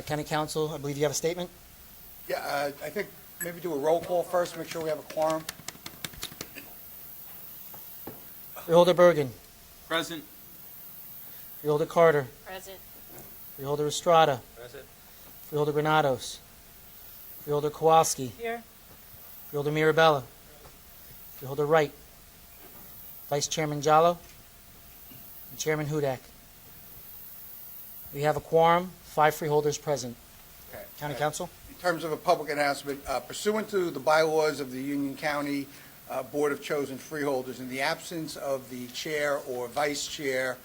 County Council, I believe you have a statement? Yeah, I think maybe do a roll call first, make sure we have a quorum. Freeholder Bergen. Present. Freeholder Carter. Present. Freeholder Estrada. Present. Freeholder Granados. Freeholder Kowalski. Here. Freeholder Mirabella. Freeholder Wright. Vice Chairman Jallo. And Chairman Hudak. We have a quorum, 5 freeholders present. Okay. County Council? In terms of a public announcement, pursuant to the bylaws of the Union County Board of Chosen Freeholders, in the absence of the chair or vice chair,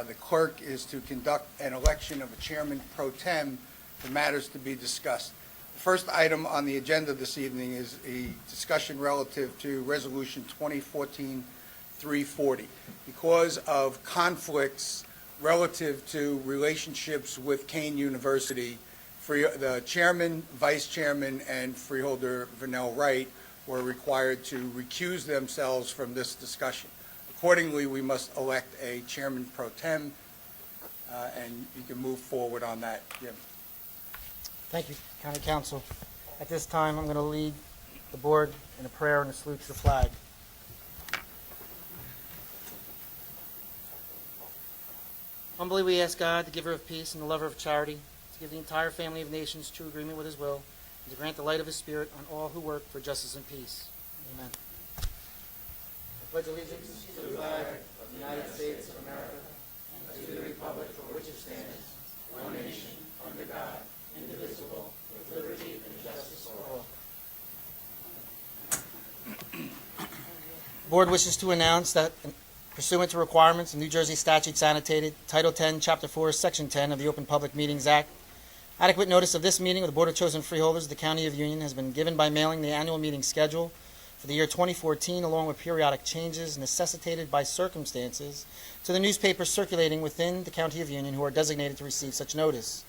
the clerk is to conduct an election of a chairman pro tem for matters to be discussed. The first item on the agenda this evening is a discussion relative to Resolution 2014-340. Because of conflicts relative to relationships with Kane University, the chairman, vice chairman, and freeholder Vernell Wright were required to recuse themselves from this discussion. Accordingly, we must elect a chairman pro tem, and you can move forward on that, Jim. Thank you, County Council. At this time, I'm going to lead the board in a prayer and a salute to the flag. Humbly we ask God, the giver of peace and the lover of charity, to give the entire family of nations true agreement with his will, and to grant the light of his spirit on all who work for justice and peace. Amen. I pledge allegiance to the flag of the United States of America and to the republic for which it stands, one nation, under God, indivisible, with liberty and justice for all. The board wishes to announce that pursuant to requirements of New Jersey statutes annotated, Title 10, Chapter 4, Section 10 of the Open Public Meetings Act, adequate notice of this meeting of the Board of Chosen Freeholders of the County of Union has been given by mailing the annual meeting schedule for the year 2014, along with periodic changes necessitated by circumstances, to the newspapers circulating within the County of Union who are designated to receive such notice,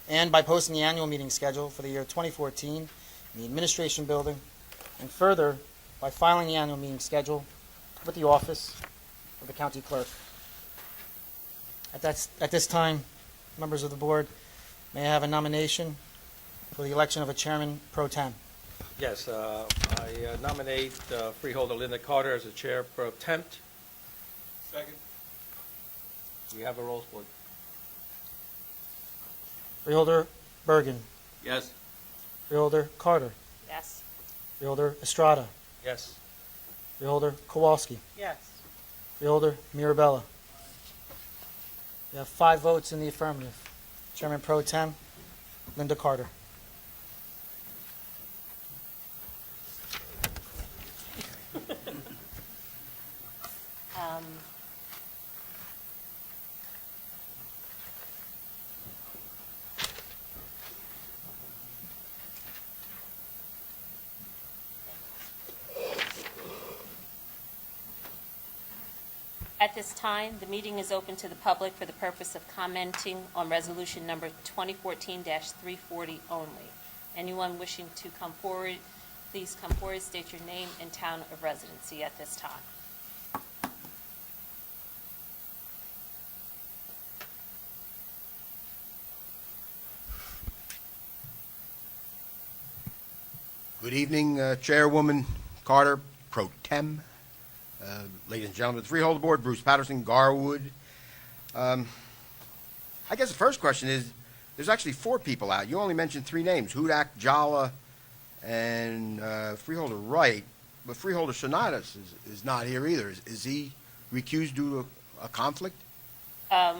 and by posting the annual meeting schedule for the year 2014 in the Administration Building, and further, by filing the annual meeting schedule with the office of the County Clerk. At this time, members of the board, may I have a nomination for the election of a chairman pro tem? Yes, I nominate Freeholder Linden Carter as the chair pro temp. Second. We have a roll split. Freeholder Bergen. Yes. Freeholder Carter. Yes. Freeholder Estrada. Yes. Freeholder Kowalski. Yes. Freeholder Mirabella. We have 5 votes in the affirmative. Chairman pro tem, Linda Carter. At this time, the meeting is open to the public for the purpose of commenting on resolution number 2014-340 only. Anyone wishing to come forward, please come forward, state your name and town of residency at this time. Good evening, Chairwoman Carter, pro tem. Ladies and gentlemen of the Freeholder Board, Bruce Patterson, Garwood. I guess the first question is, there's actually 4 people out. You only mentioned 3 names, Hudak, Jala, and Freeholder Wright, but Freeholder Sonatas is not here either. Is he recused due to a conflict? No,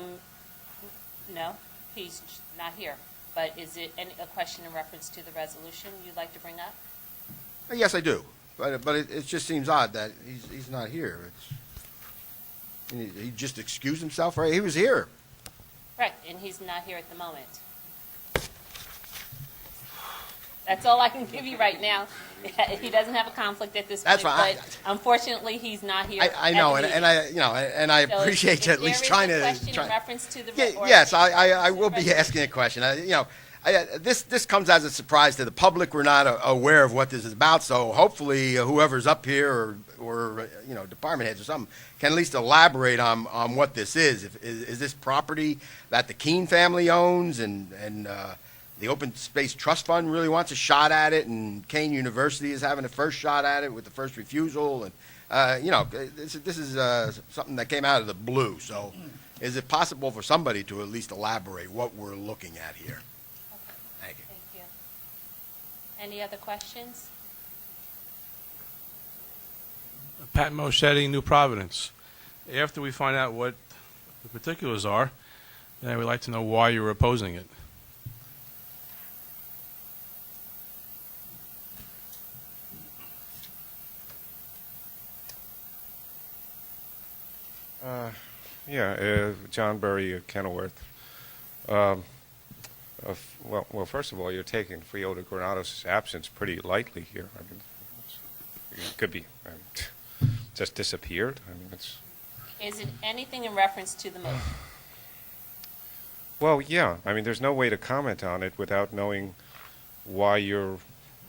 he's not here. But is it a question in reference to the resolution you'd like to bring up? Yes, I do, but it just seems odd that he's not here. He just excused himself, right? He was here. Right, and he's not here at the moment. That's all I can give you right now. He doesn't have a conflict at this point, That's fine. but unfortunately, he's not here. I know, and I So appreciate you at least trying to. Is there a question in reference to the? or- Yes, I will be asking a question. This comes as a surprise to the public. We're not aware of what this is about, so hopefully whoever's up here or department heads or something can at least elaborate on what this is. Is this property that the Keene family owns and the Open Space Trust Fund really wants a shot at it, and Kane University is having the first shot at it with the first refusal, and this is something that came out of the blue. So, is it possible for somebody to at least elaborate what we're looking at here? Thank you. Thank you. Any other questions? Pat Moschetti, New Providence. After we find out what the particulars are, then we'd like to know why you're opposing it. John Burry, Kenilworth. Well, first of all, you're taking Freeholder Granados' absence pretty lightly here. I mean, it could be just disappeared. I mean, it's. Is it anything in reference to the motion? Well, yeah. I mean, there's no way to comment on it without knowing why you're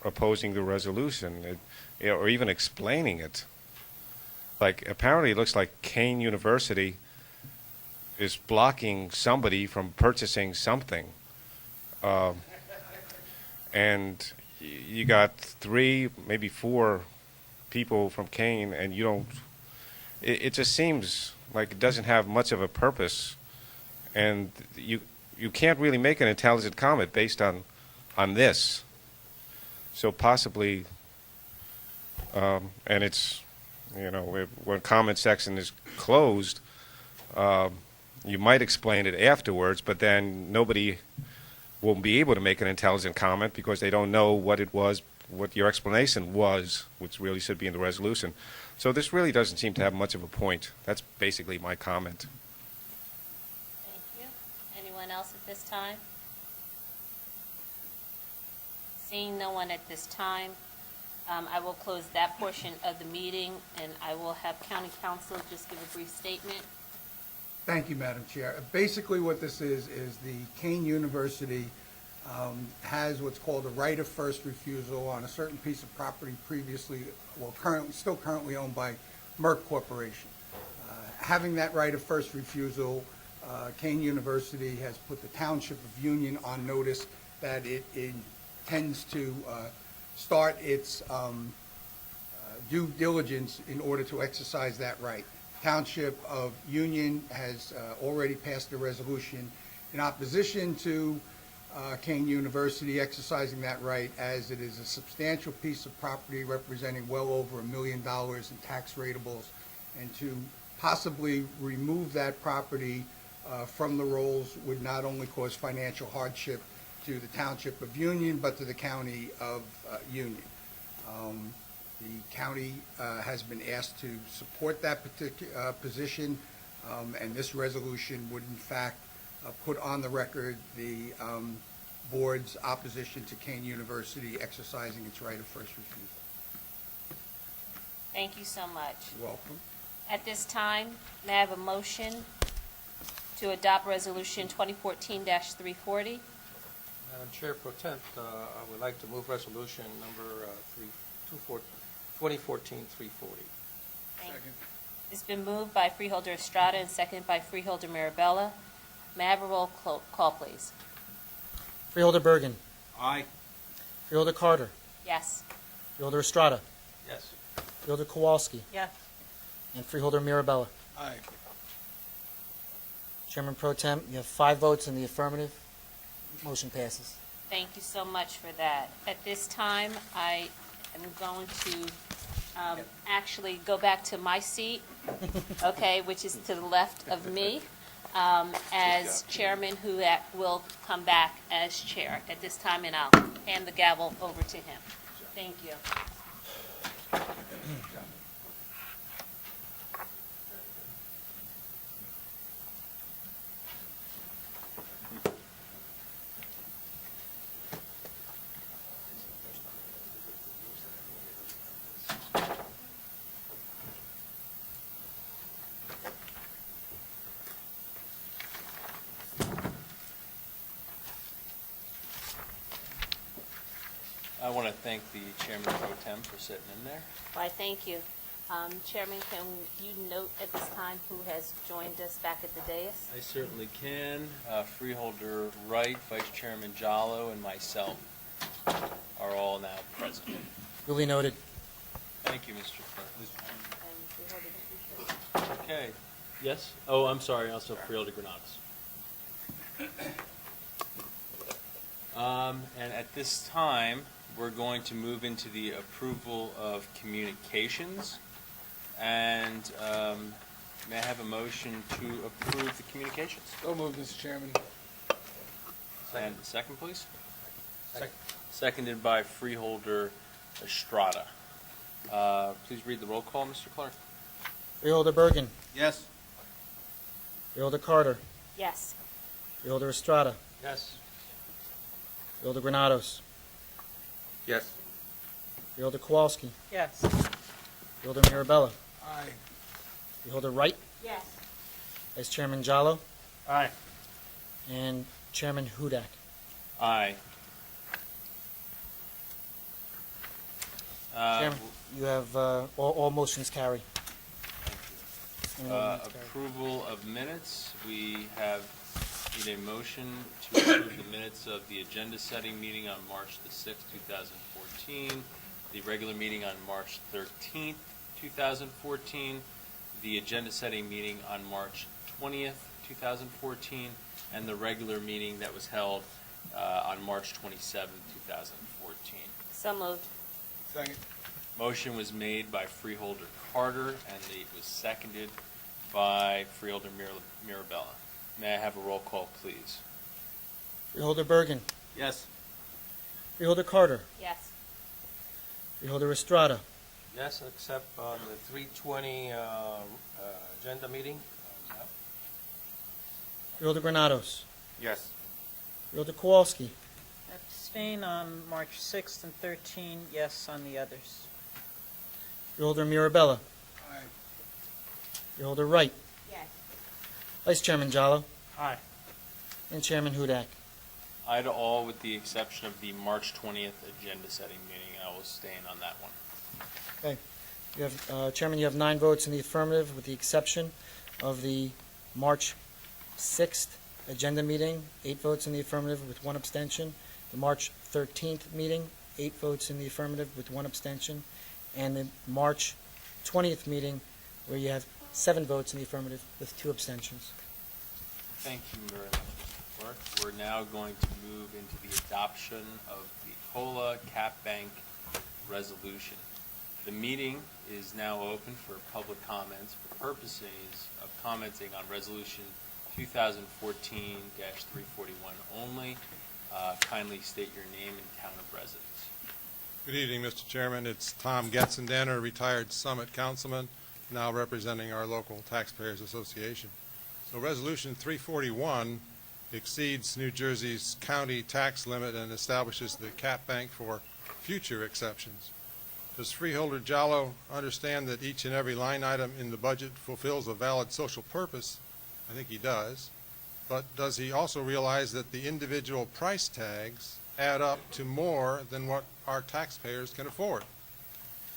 opposing the resolution, or even explaining it. Like, apparently, it looks like Kane University is blocking somebody from purchasing something. And you got 3, maybe 4 people from Kane, and you don't. It just seems like it doesn't have much of a purpose, and you can't really make an intelligent comment based on this. So possibly, and it's, when comment section is closed, you might explain it afterwards, but then nobody will be able to make an intelligent comment because they don't know what it was, what your explanation was, which really should be in the resolution. So this really doesn't seem to have much of a point. That's basically my comment. Thank you. Anyone else at this time? Seeing no one at this time, I will close that portion of the meeting, and I will have County Council just give a brief statement. Thank you, Madam Chair. Basically, what this is the Kane University has what's called a right of first refusal on a certain piece of property previously, still currently owned by Merck Corporation. Having that right of first refusal, Kane University has put the Township of Union on notice that it intends to start its due diligence in order to exercise that right. Township of Union has already passed a resolution in opposition to Kane University exercising that right, as it is a substantial piece of property representing well over $1 million in tax rateables, and to possibly remove that property from the rolls would not only cause financial hardship to the Township of Union, but to the County of Union. The county has been asked to support that particular position, and this resolution would in fact put on the record the board's opposition to Kane University exercising its right of first refusal. Thank you so much. You're welcome. At this time, may I have a motion to adopt Resolution 2014-340? Madam Chair Pro Temp, I would like to move resolution number 2014-340. Thank you. It's been moved by Freeholder Estrada and seconded by Freeholder Mirabella. May I have a roll call, please? Freeholder Bergen. Aye. Freeholder Carter. Yes. Freeholder Estrada. Yes. Freeholder Kowalski. Yes. And Freeholder Mirabella. Aye. Chairman Pro Tem, you have 5 votes in the affirmative. Motion passes. Thank you so much for that. At this time, I am going to actually go back to my seat, okay, which is to the left of me, as chairman, who will come back as chair at this time, and I'll hand the gavel over to him. Thank you. want to thank the Chairman Pro Tem for sitting in there. Why, thank you. Chairman, can you note at this time who has joined us back at the dais? I certainly can. Freeholder Wright, Vice Chairman Jallo, and myself are all now present. Duly noted. Thank you, Mr. Clerk. And Freeholder, Okay. Yes? Oh, I'm sorry, also Freeholder Granados. And at this time, we're going to move into the approval of communications. And may I have a motion to approve the communications? So moved, Mr. Chairman. And a second, please? Seconded by Freeholder Estrada. Please read the roll call, Mr. Clerk. Freeholder Bergen. Yes. Freeholder Carter. yes. Freeholder Estrada. Yes. Freeholder Granados. Yes. Freeholder Kowalski. Yes. Freeholder Mirabella. Aye. Freeholder Wright. Yes. Vice Chairman Jallo. Aye. And Chairman Hudak. Aye. Chairman, you have all motions carry. Thank you. Approval of minutes. We have need a motion to approve the minutes of the agenda-setting meeting on March the 6th, 2014, the regular meeting on March 13th, 2014, the agenda-setting meeting on March 20th, 2014, and the regular meeting that was held on March 27th, 2014. So moved. Second. Motion was made by Freeholder Carter, and it was seconded by Freeholder Mirabella. May I have a roll call, please? Freeholder Bergen. Yes. Freeholder Carter. Yes. Freeholder Estrada. Yes, except on the 3:20 agenda meeting. Freeholder Granados. Yes. Freeholder Kowalski. Abstain on March 6th and 13, yes on the others. Freeholder Mirabella. Aye. Freeholder Wright. Yes. Vice Chairman Jallo. Aye. And Chairman Hudak. Aye to all with the exception of the March 20th agenda-setting meeting. I will abstain on that one. Okay. You have, Chairman, you have 9 votes in the affirmative with the exception of the March 6th agenda meeting, 8 votes in the affirmative with 1 abstention. The March 13th meeting, 8 votes in the affirmative with 1 abstention. And the March 20th meeting, where you have 7 votes in the affirmative with 2 abstentions. Thank you very much, Mr. Clerk. We're now going to move into the adoption of the COLA Cap Bank resolution. The meeting is now open for public comments for purposes of commenting on Resolution 2014-341 only. Kindly state your name and town of residence. Good evening, Mr. Chairman. It's Tom Getzendanner, retired Summit councilman, now representing our local Taxpayers Association. So Resolution 341 exceeds New Jersey's county tax limit and establishes the cap bank for future exceptions. Does Freeholder Jallo understand that each and every line item in the budget fulfills a valid social purpose? I think he does. But does he also realize that the individual price tags add up to more than what our taxpayers can afford?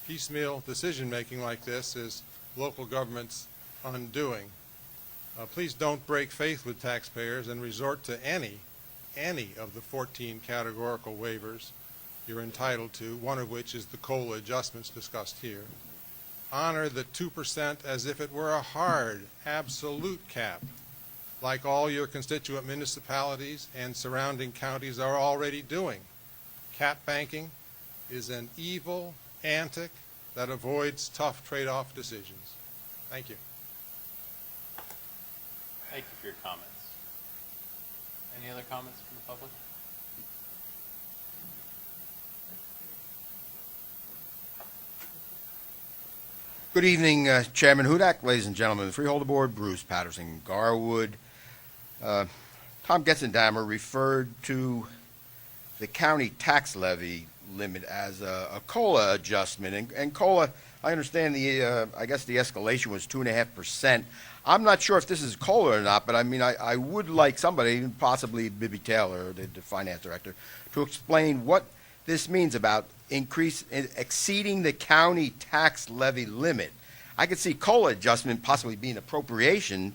Piecemeal decision-making like this is local government's undoing. Please don't break faith with taxpayers and resort to any of the 14 categorical waivers you're entitled to, one of which is the COLA adjustments discussed here. Honor the 2% as if it were a hard, absolute cap, like all your constituent municipalities and surrounding counties are already doing. Cap banking is an evil antic that avoids tough trade-off decisions. Thank you. Thank you for your comments. Any other comments from the public? Good evening, Chairman Hudak, ladies and gentlemen of the Freeholder Board, Bruce Patterson Garwood. Tom Getzendamer referred to the county tax levy limit as a COLA adjustment. And COLA, I understand I guess the escalation was 2.5%. I'm not sure if this is COLA or not, but I mean, I would like somebody, possibly Bibby Taylor, the finance director, to explain what this means about exceeding the county tax levy limit. I could see COLA adjustment possibly being appropriation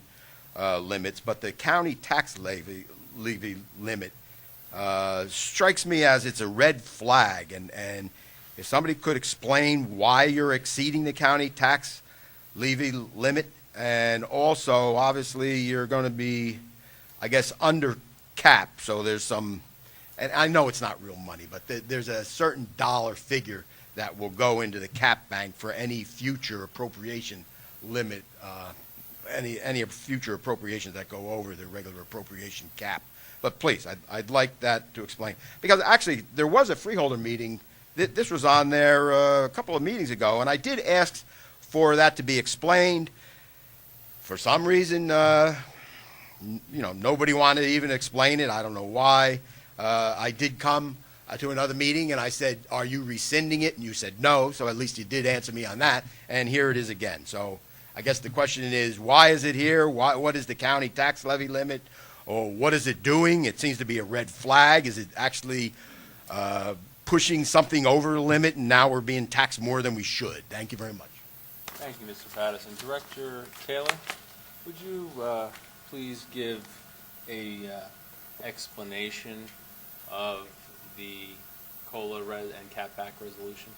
limits, but the county tax levy limit strikes me as it's a red flag. And if somebody could explain why you're exceeding the county tax levy limit, and also, obviously, you're going to be, I guess, under cap, so there's some, and I know it's not real money, but there's a certain dollar figure that will go into the cap bank for any future appropriation limit, any future appropriations that go over the regular appropriation cap. But please, I'd like that to explain. Because actually, there was a Freeholder meeting, this was on there a couple of meetings ago, and I did ask for that to be explained. For some reason, nobody wanted to even explain it. I don't know why. I did come to another meeting, and I said, are you rescinding it? And you said no, so at least you did answer me on that, and here it is again. So I guess the question is, why is it here? What is the county tax levy limit? Or what is it doing? It seems to be a red flag. Is it actually pushing something over the limit, and now we're being taxed more than we should? Thank you very much. Thank you, Mr. Patterson. Director Taylor, would you please give a explanation of the COLA and cap bank resolution?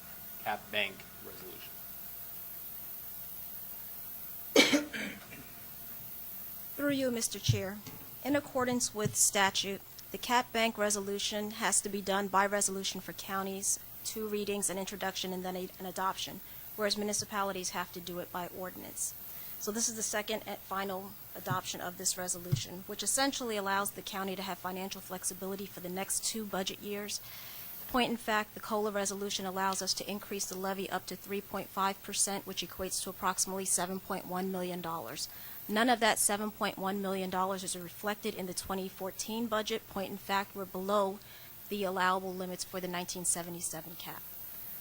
Through you, Mr. Chair. In accordance with statute, the cap bank resolution has to be done by resolution for counties, 2 readings, an introduction, and then an adoption, whereas municipalities have to do it by ordinance. So this is the second and final adoption of this resolution, which essentially allows the county to have financial flexibility for the next 2 budget years. Point in fact, the COLA resolution allows us to increase the levy up to 3.5%, which equates to approximately $7.1 million. None of that $7.1 million is reflected in the 2014 budget. Point in fact, we're below the allowable limits for the 1977 cap.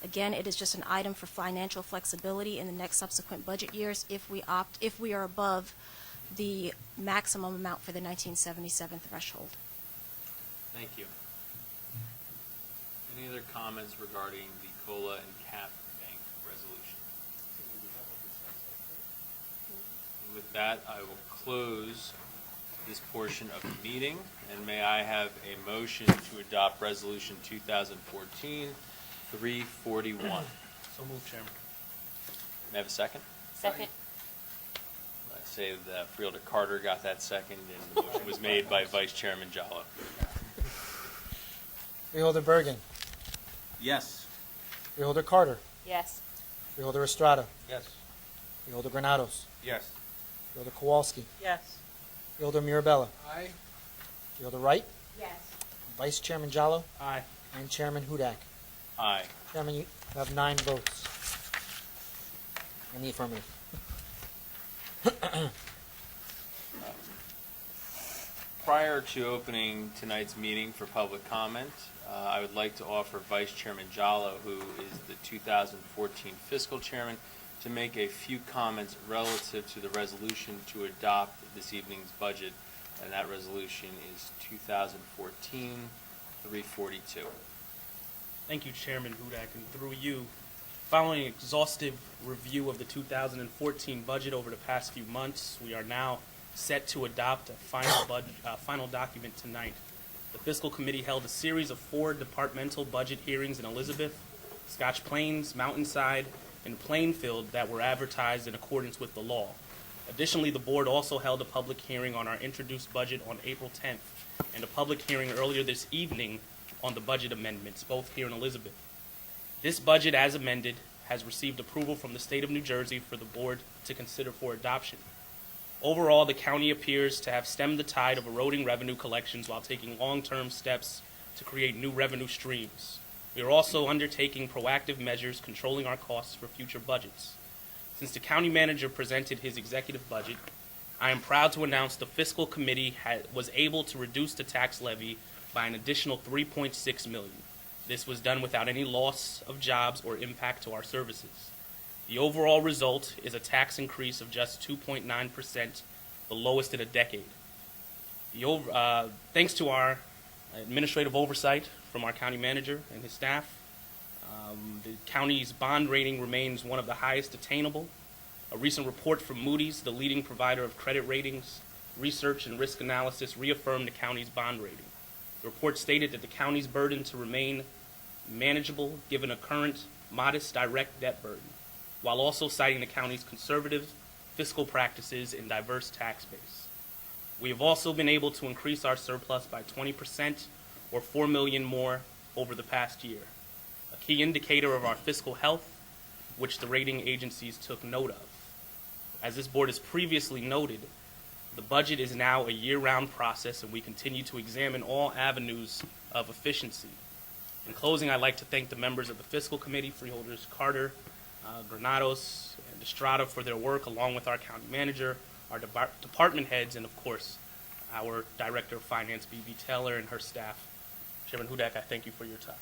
Again, it is just an item for financial flexibility in the next subsequent budget years if we are above the maximum amount for the 1977 threshold. Thank you. Any other comments regarding the COLA and cap bank resolution? And with that, I will close this portion of the meeting, and may I have a motion to adopt Resolution 2014-341? So moved, Chairman. May I have a second? Second. I say that Freeholder Carter got that second, and the motion was made by Vice Chairman Jallo. Freeholder Bergen. Yes. Freeholder Carter. Yes. Freeholder Estrada. Yes. Freeholder Granados. Yes. Freeholder Kowalski. Yes. Freeholder Mirabella. Aye. Freeholder Wright. Yes. Vice Chairman Jallo. Aye. And Chairman Hudak. Aye. Chairman, you have 9 votes in the affirmative. Prior to opening tonight's meeting for public comment, I would like to offer Vice Chairman Jallo, who is the 2014 fiscal chairman, to make a few comments relative to the resolution to adopt this evening's budget, and that resolution is 2014-342. Thank you, Chairman Hudak, and through you, following exhaustive review of the 2014 budget over the past few months, we are now set to adopt a final document tonight. The Fiscal Committee held a series of 4 departmental budget hearings in Elizabeth, Scotch Plains, Mountainside, and Plainfield that were advertised in accordance with the law. Additionally, the board also held a public hearing on our introduced budget on April 10th and a public hearing earlier this evening on the budget amendments, both here in Elizabeth. This budget, as amended, has received approval from the state of New Jersey for the board to consider for adoption. Overall, the county appears to have stemmed the tide of eroding revenue collections while taking long-term steps to create new revenue streams. We are also undertaking proactive measures controlling our costs for future budgets. Since the county manager presented his executive budget, I am proud to announce the fiscal committee was able to reduce the tax levy by an additional $3.6 million. This was done without any loss of jobs or impact to our services. The overall result is a tax increase of just 2.9%, the lowest in a decade. Thanks to our administrative oversight from our county manager and his staff. The county's bond rating remains one of the highest attainable. A recent report from Moody's, the leading provider of credit ratings, research, and risk analysis, reaffirmed the county's bond rating. The report stated that the county's burden to remain manageable given a current modest direct debt burden, while also citing the county's conservative fiscal practices and diverse tax base. We have also been able to increase our surplus by 20% or $4 million more over the past year, a key indicator of our fiscal health, which the rating agencies took note of. As this board has previously noted, the budget is now a year-round process, and we continue to examine all avenues of efficiency. In closing, I'd like to thank the members of the Fiscal Committee, Freeholders Carter, Granados, and Estrada for their work, along with our county manager, our department heads, and of course, our Director of Finance, B.B. Taylor, and her staff. Chairman Hudak, I thank you for your time.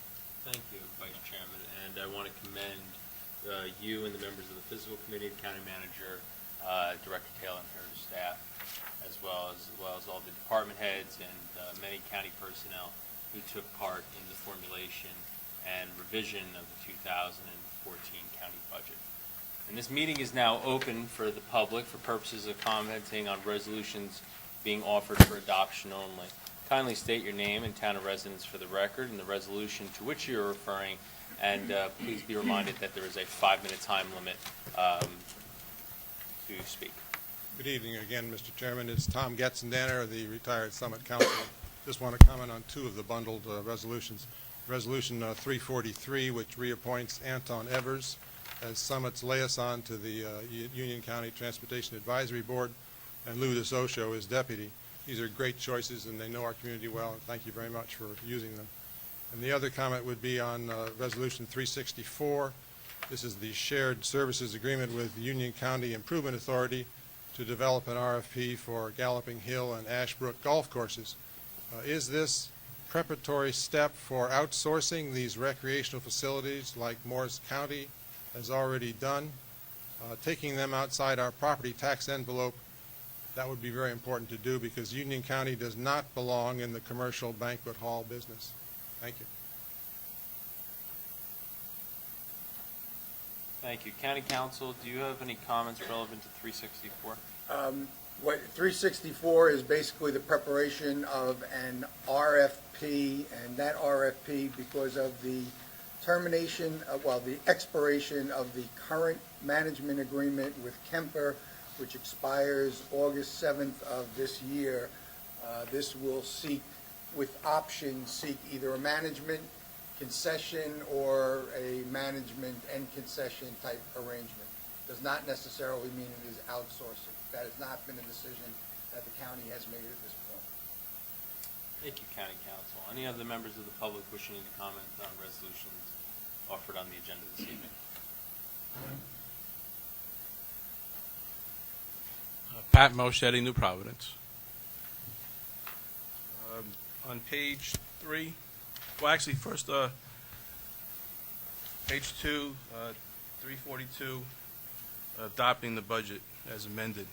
Thank you, Vice Chairman, and I want to commend you and the members of the Fiscal Committee, the County Manager, Director Taylor and her staff, as well as all the department heads and many county personnel who took part in the formulation and revision of the 2014 county budget. And this meeting is now open for the public for purposes of commenting on resolutions being offered for adoption only. Kindly state your name and town of residence for the record and the resolution to which you are referring, and please be reminded that there is a 5-minute time limit to speak. Good evening again, Mr. Chairman. It's Tom Getzendanner, the retired Summit Council. Just want to comment on two of the bundled resolutions. Resolution 343, which reappoints Anton Evers as Summit's liaison to the Union County Transportation Advisory Board, and Lou DeSocio as deputy. These are great choices, and they know our community well, and thank you very much for using them. And the other comment would be on Resolution 364. This is the shared services agreement with the Union County Improvement Authority to develop an RFP for Galloping Hill and Ashbrook golf courses. Is this preparatory step for outsourcing these recreational facilities like Morris County has already done, taking them outside our property tax envelope? That would be very important to do because Union County does not belong in the commercial banquet hall business. Thank you. Thank you. County Council, do you have any comments relevant to 364? What 364 is basically the preparation of an RFP, and that RFP, because of the termination, the expiration of the current management agreement with Kemper, which expires August 7th of this year, this will seek either a management concession or a management and concession type arrangement. Does not necessarily mean it is outsourcing. That has not been a decision that the county has made at this point. Thank you, County Council. Any other members of the public wishing to comment on resolutions offered on the agenda this evening? Pat Moschetti, New Providence. On page 3, well, actually, first, page 2, 342, adopting the budget as amended.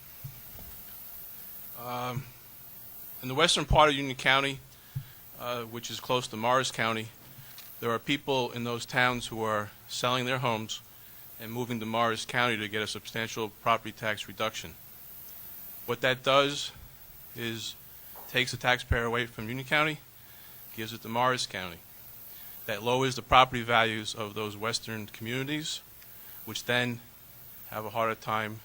In the western part of Union County, which is close to Morris County, there are people in those towns who are selling their homes and moving to Morris County to get a substantial property tax reduction. What that does is takes the taxpayer away from Union County, gives it to Morris County. That lowers the property values of those western communities, which then have a harder time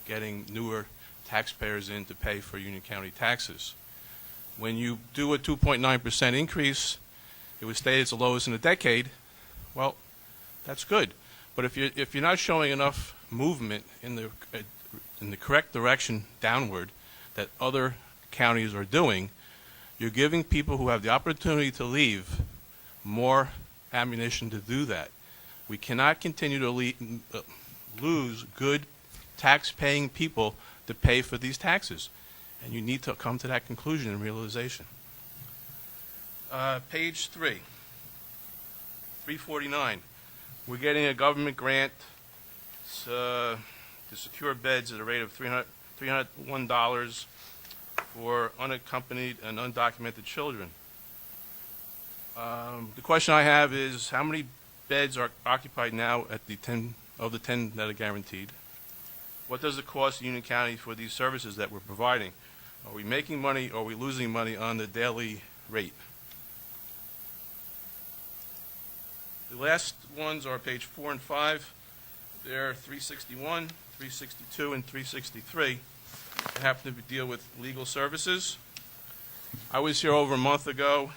getting newer taxpayers in to pay for Union County taxes. When you do a 2.9% increase, it would stay as the lowest in a decade. Well, that's good. But if you're not showing enough movement in the correct direction downward that other counties are doing, you're giving people who have the opportunity to leave more ammunition to do that. We cannot continue to lose good tax-paying people to pay for these taxes, and you need to come to that conclusion and realization. Page 3, 349. We're getting a government grant to secure beds at a rate of $301 for unaccompanied and undocumented children. The question I have is, how many beds are occupied now at the 10 of the 10 that are guaranteed? What does it cost Union County for these services that we're providing? Are we making money or are we losing money on the daily rate? The last ones are page 4 and 5. They're 361, 362, and 363. They happen to deal with legal services. I was here over a month ago,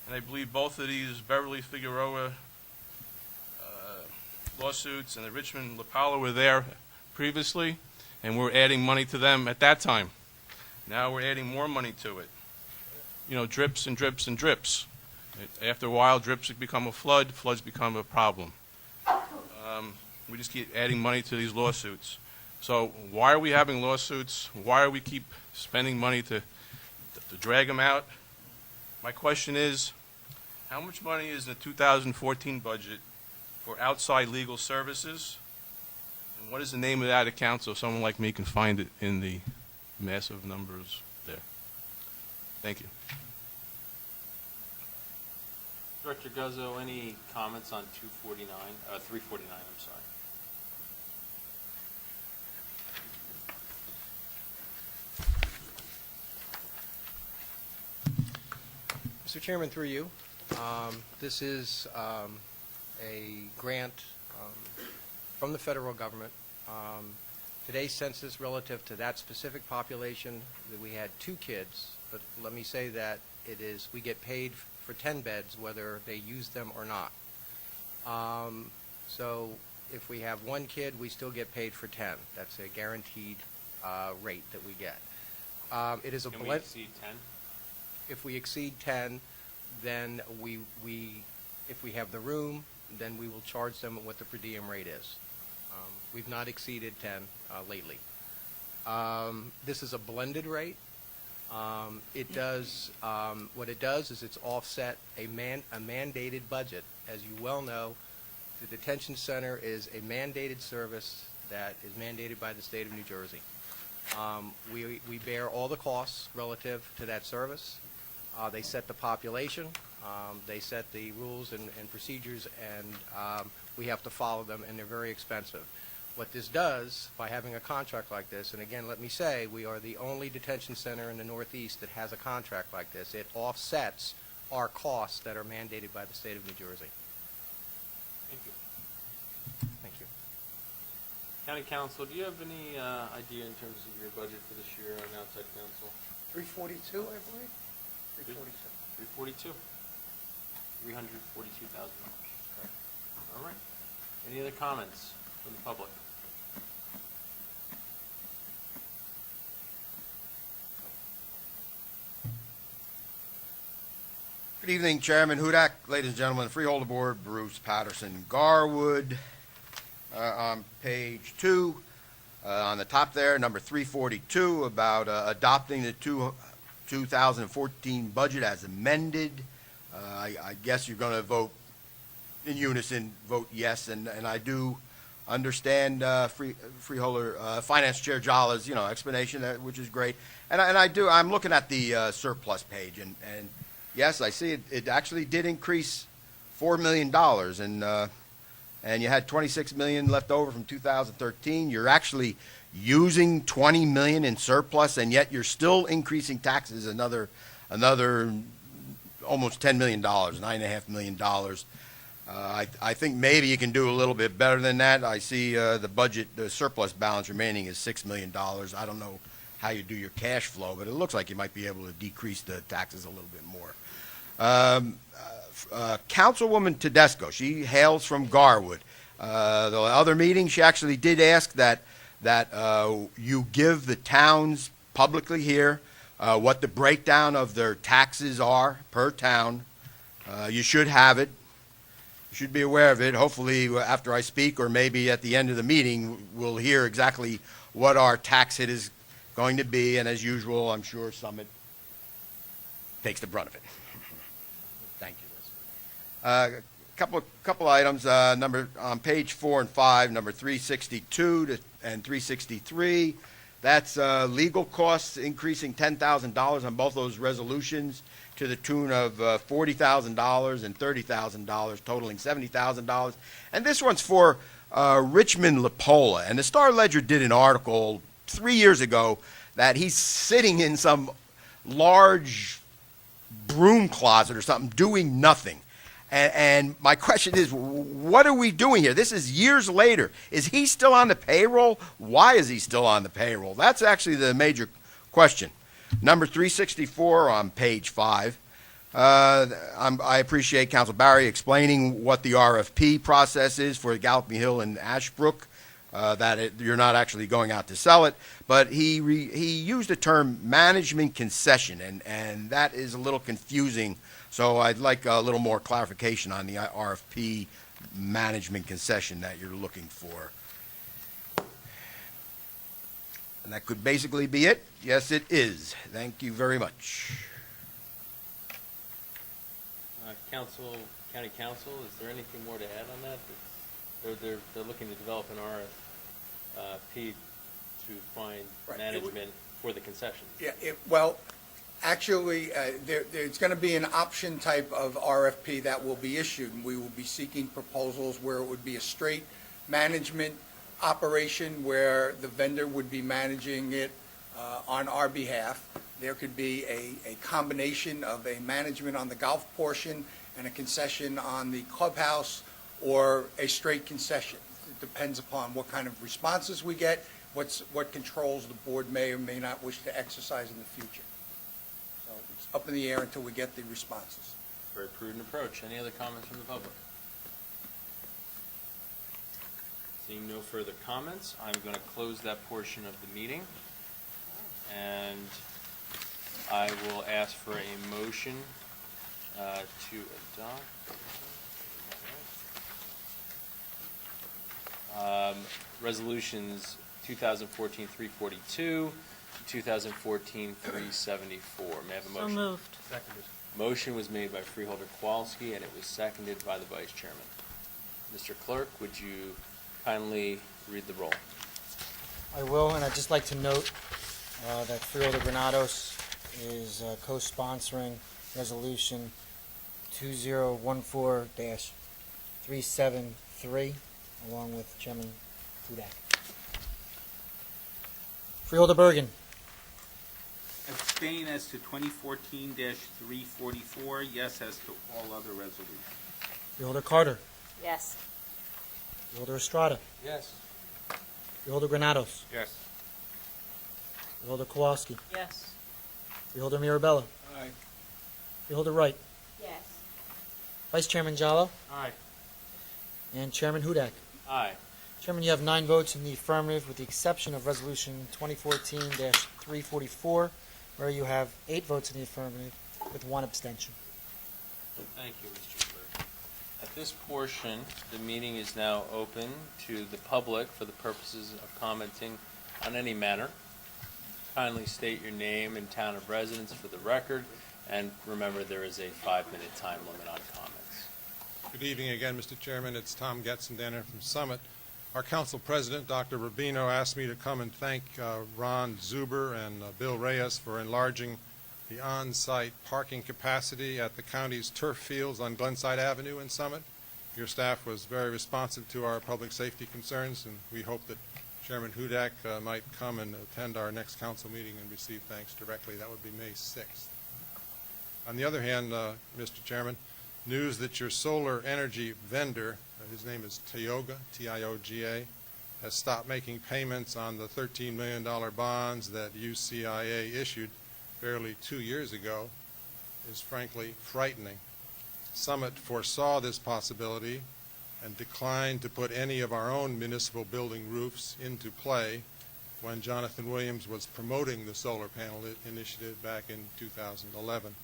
and I believe both of these Beverly Figueroa lawsuits and the Richmond LaPala were there previously, and we're adding money to them at that time. Now we're adding more money to it. You know, drips and drips and drips. After a while, drips become a flood, floods become a problem. We just keep adding money to these lawsuits. So why are we having lawsuits? Why are we keep spending money to drag them out? My question is, how much money is in the 2014 budget for outside legal services? And what is the name of that account so someone like me can find it in the massive numbers there? Thank you. Director Guzzo, any comments on 349, I'm sorry. Mr. Chairman, through you, this is a grant from the federal government. Today's census relative to that specific population, that we had 2 kids, but let me say that it is, we get paid for 10 beds whether they use them or not. So if we have 1 kid, we still get paid for 10. That's a guaranteed rate that we get. It is a Can we blend. exceed 10? If we exceed 10, then if we have the room, then we will charge them what the per diem rate is. We've not exceeded 10 lately. This is a blended rate. It does, what it does is it's offset a mandated budget. As you well know, the detention center is a mandated service that is mandated by the state of New Jersey. We bear all the costs relative to that service. They set the population, they set the rules and procedures, and we have to follow them, and they're very expensive. What this does, by having a contract like this, and again, let me say, we are the only detention center in the Northeast that has a contract like this. It offsets our costs that are mandated by the state of New Jersey. Thank you. Thank you. County Council, do you have any idea in terms of your budget for this year on outside council? 342, I believe? 342. $342,000. All right. Any other comments from the public? Good evening, Chairman Hudak, ladies and gentlemen, Freeholder Board, Bruce Patterson Garwood. On page 2, on the top there, number 342, about adopting the 2014 budget as amended. I guess you're going to vote in unison, vote yes, and I do understand Freeholder Finance Chair Jala's explanation, which is great, and I'm looking at the surplus page, and yes, I see it actually did increase $4 million, and you had $26 million left over from 2013. You're actually using $20 million in surplus, and yet you're still increasing taxes another almost $10 million, $9.5 million. I think maybe you can do a little bit better than that. I see the budget, the surplus balance remaining is $6 million. I don't know how you do your cash flow, but it looks like you might be able to decrease the taxes a little bit more. Councilwoman Tedesco, she hails from Garwood. The other meeting, she actually did ask that you give the towns publicly here what the breakdown of their taxes are per town. You should have it. You should be aware of it. Hopefully, after I speak, or maybe at the end of the meeting, we'll hear exactly what our tax hit is going to be. And as usual, I'm sure Summit takes the brunt of it. Thank you. Couple items. Number on page 4 and 5, number 362 and 363. That's legal costs increasing $10,000 on both those resolutions. to the tune of $40,000 and $30,000, totaling $70,000. And this one's for Richmond Lapola. And the Star-Ledger did an article 3 years ago that he's sitting in some large broom closet or something doing nothing. And my question is, what are we doing here? This is years later. Is he still on the payroll? Why is he still on the payroll? That's actually the major question. Number 364 on page 5. I appreciate Council Barry explaining what the RFP process is for Galloping Hill and Ashbrook, you're not actually going out to sell it. But he used the term management concession, and that is a little confusing. So I'd like a little more clarification on the RFP management concession that you're looking for. And that could basically be it. Yes, it is. Thank you very much. County Council, is there anything more to add on that? They're looking to develop an RFP to find Right. management for the concessions. Yeah, well, actually, there's going to be an option type of RFP that will be issued, and we will be seeking proposals where it would be a straight management operation where the vendor would be managing it on our behalf. There could be a combination of a management on the golf portion and a concession on the clubhouse, or a straight concession. It depends upon what kind of responses we get, what controls the board may or may not wish to exercise in the future. So it's up in the air until we get the responses. Very prudent approach. Any other comments from the public? Seeing no further comments, I'm going to close that portion of the meeting. And I will ask for a motion to adopt resolutions 2014-342, 2014-374. May I have a motion? So moved. Seconded. Motion was made by Freeholder Kowalski, and it was seconded by the Vice Chairman. Mr. Clerk, would you kindly read the roll? I will, and I'd just like to note that Freeholder Granados is co-sponsoring Resolution 2014-373, along with Chairman Hudak. Freeholder Bergen. Abstain as to 2014-344, yes as to all other resolutions. Freeholder Carter. Yes. Freeholder Estrada. Yes. Freeholder Granados. Yes. Freeholder Kowalski. Yes. Freeholder Mirabella. Aye. Freeholder Wright. Yes. Vice Chairman Jallo. Aye. And Chairman Hudak. Aye. Chairman, you have 9 votes in the affirmative, with the exception of Resolution 2014-344, where you have 8 votes in the affirmative, with 1 abstention. Thank you, Mr. Clerk. At this portion, the meeting is now open to the public for the purposes of commenting on any matter. Kindly state your name and town of residence for the record, and remember there is a 5-minute time limit on comments. Good evening again, Mr. Chairman. It's Tom Getzendenner from Summit. Our council president, Dr. Rubino, asked me to come and thank Ron Zuber and Bill Reyes for enlarging the on-site parking capacity at the county's turf fields on Glenside Avenue in Summit. Your staff was very responsive to our public safety concerns, and we hope that Chairman Hudak might come and attend our next council meeting and receive thanks directly. That would be May 6th. On the other hand, Mr. Chairman, news that your solar energy vendor, his name is Tioga, T-I-O-G-A, has stopped making payments on the $13 million bonds that UCIA issued barely 2 years ago, is frankly frightening. Summit foresaw this possibility and declined to put any of our own municipal building roofs into play when Jonathan Williams was promoting the solar panel initiative back in 2011.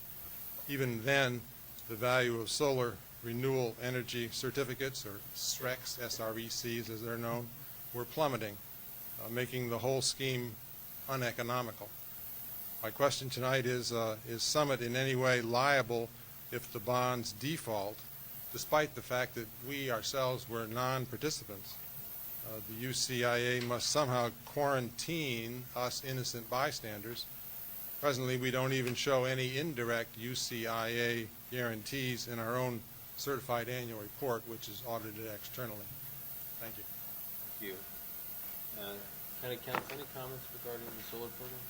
Even then, the value of solar renewable energy certificates, or SRECs, S-R-E-Cs as they're known, were plummeting, making the whole scheme uneconomical. My question tonight is Summit in any way liable if the bonds default, despite the fact that we ourselves were non-participants? The UCIA must somehow quarantine us innocent bystanders Presently, we don't even show any indirect UCIA guarantees in our own certified annual report, which is audited externally. Thank you. Thank you. County Council, any comments regarding the solar program?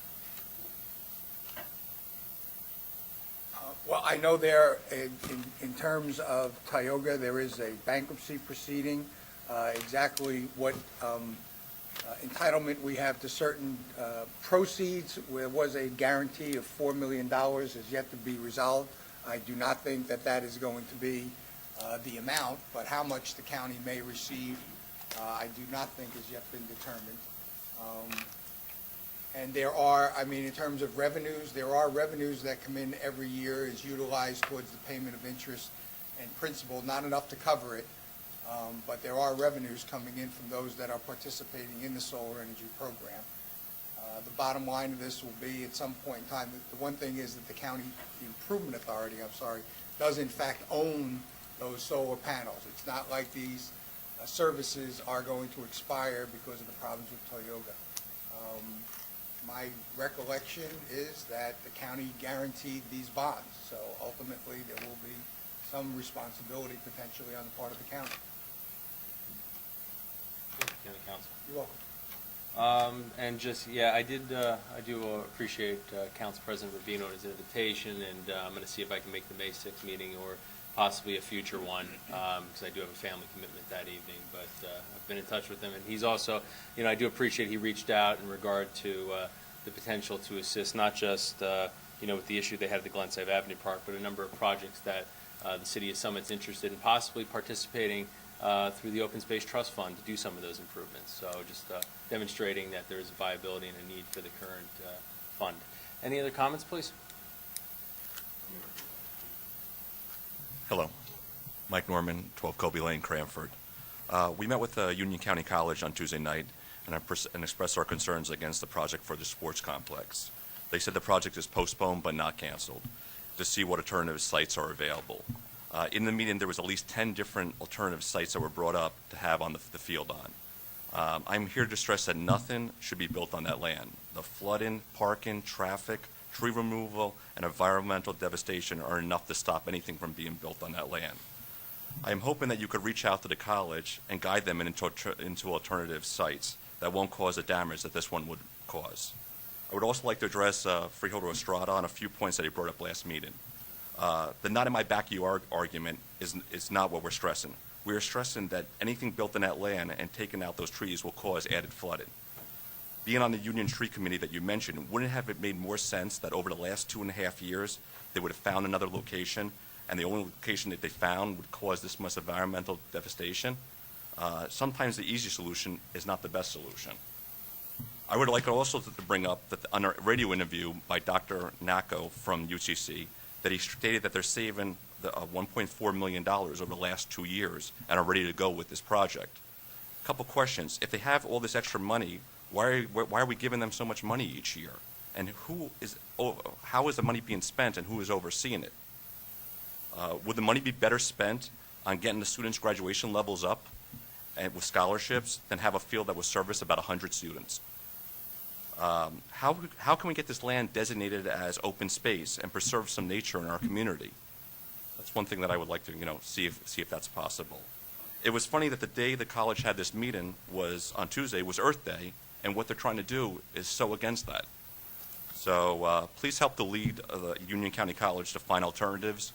Well, I know there, in terms of Tioga, there is a bankruptcy proceeding. Exactly what entitlement we have to certain proceeds, there was a guarantee of $4 million, is yet to be resolved. I do not think that that is going to be the amount, but how much the county may receive, I do not think has yet been determined. And there are, I mean, in terms of revenues, there are revenues that come in every year, is utilized towards the payment of interest and principal, not enough to cover it, but there are revenues coming in from those that are participating in the solar energy program. The bottom line of this will be, at some point in time, the one thing is that the County Improvement Authority, does in fact own those solar panels. It's not like these services are going to expire because of the problems with Toyota. My recollection is that the county guaranteed these bonds, so ultimately there will be some responsibility potentially on the part of the county. County Council. You're welcome. And just, yeah, I do appreciate Council President Rubino's invitation, and I'm going to see if I can make the May 6th meeting or possibly a future one, because I do have a family commitment that evening, but I've been in touch with him, and he's also, I do appreciate he reached out in regard to the potential to assist, not just, with the issue they had at the Glenside Avenue Park, but a number of projects that the City of Summit's interested in possibly participating through the Open Space Trust Fund to do some of those improvements. So just demonstrating that there is a viability and a need for the current fund. Any other comments, please? Hello. Mike Norman, 12 Colby Lane, Cranford. We met with Union County College on Tuesday night and expressed our concerns against the project for the sports complex. They said the project is postponed but not canceled to see what alternative sites are available. In the meeting, there was at least 10 different alternative sites that were brought up to have on the field on. I'm here to stress that nothing should be built on that land. The flooding, parking, traffic, tree removal, and environmental devastation are enough to stop anything from being built on that land. I am hoping that you could reach out to the college and guide them into alternative sites that won't cause the damage that this one would cause. I would also like to address Freeholder Estrada on a few points that he brought up last meeting. The not in my backyard argument is not what we're stressing. We are stressing that anything built on that land and taking out those trees will cause added flooding. Being on the Union Tree Committee that you mentioned, wouldn't have it made more sense that over the last 2.5 years, they would have found another location, and the only location that they found would cause this much environmental devastation? Sometimes the easy solution is not the best solution. I would like also to bring up that on a radio interview by Dr. Nacco from UCC, that he stated that they're saving $1.4 million over the last 2 years and are ready to go with this project. A couple questions. If they have all this extra money, why are we giving them so much money each year? And how is the money being spent and who is overseeing it? Would the money be better spent on getting the students' graduation levels up and with scholarships than have a field that will service about 100 students? How can we get this land designated as open space and preserve some nature in our community? That's one thing that I would like to see if that's possible. It was funny that the day the college had this meeting on Tuesday was Earth Day, and what they're trying to do is so against that. So please help to lead the Union County College to find alternatives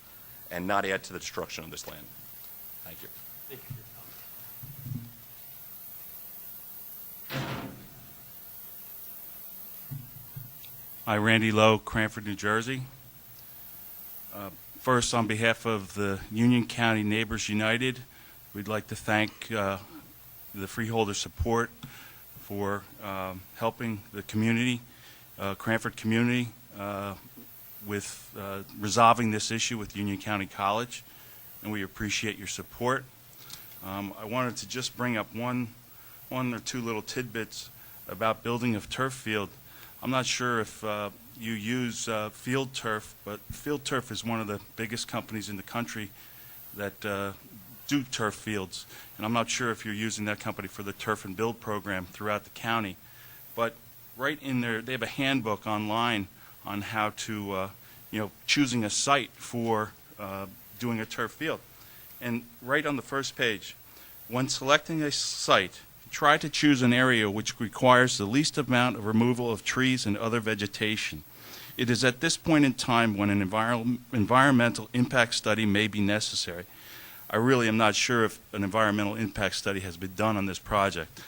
and not add to the destruction of this land. Thank you. Thank you for your comment. Hi, Randy Lowe, Cranford, New Jersey. First, on behalf of the Union County Neighbors United, we'd like to thank the Freeholder support for helping the community, Cranford community, with resolving this issue with Union County College, and we appreciate your support. I wanted to just bring up one or two little tidbits about building of turf field. I'm not sure if you use Field Turf, but Field Turf is one of the biggest companies in the country that do turf fields, and I'm not sure if you're using that company for the Turf and Build program throughout the county. But right in there, they have a handbook online on how to, choosing a site for doing a turf field. And right on the first page, when selecting a site, try to choose an area which requires the least amount of removal of trees and other vegetation. It is at this point in time when an environmental impact study may be necessary. I really am not sure if an environmental impact study has been done on this project.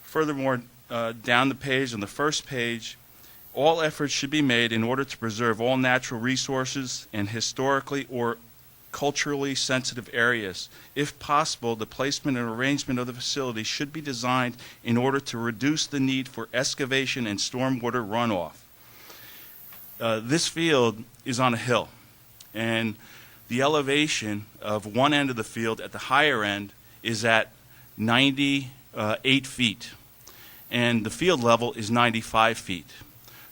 Furthermore, down the page, on the first page, all efforts should be made in order to preserve all natural resources and historically or culturally sensitive areas. If possible, the placement and arrangement of the facility should be designed in order to reduce the need for excavation and stormwater runoff. This field is on a hill, and the elevation of one end of the field at the higher end is at 98 feet, and the field level is 95 feet.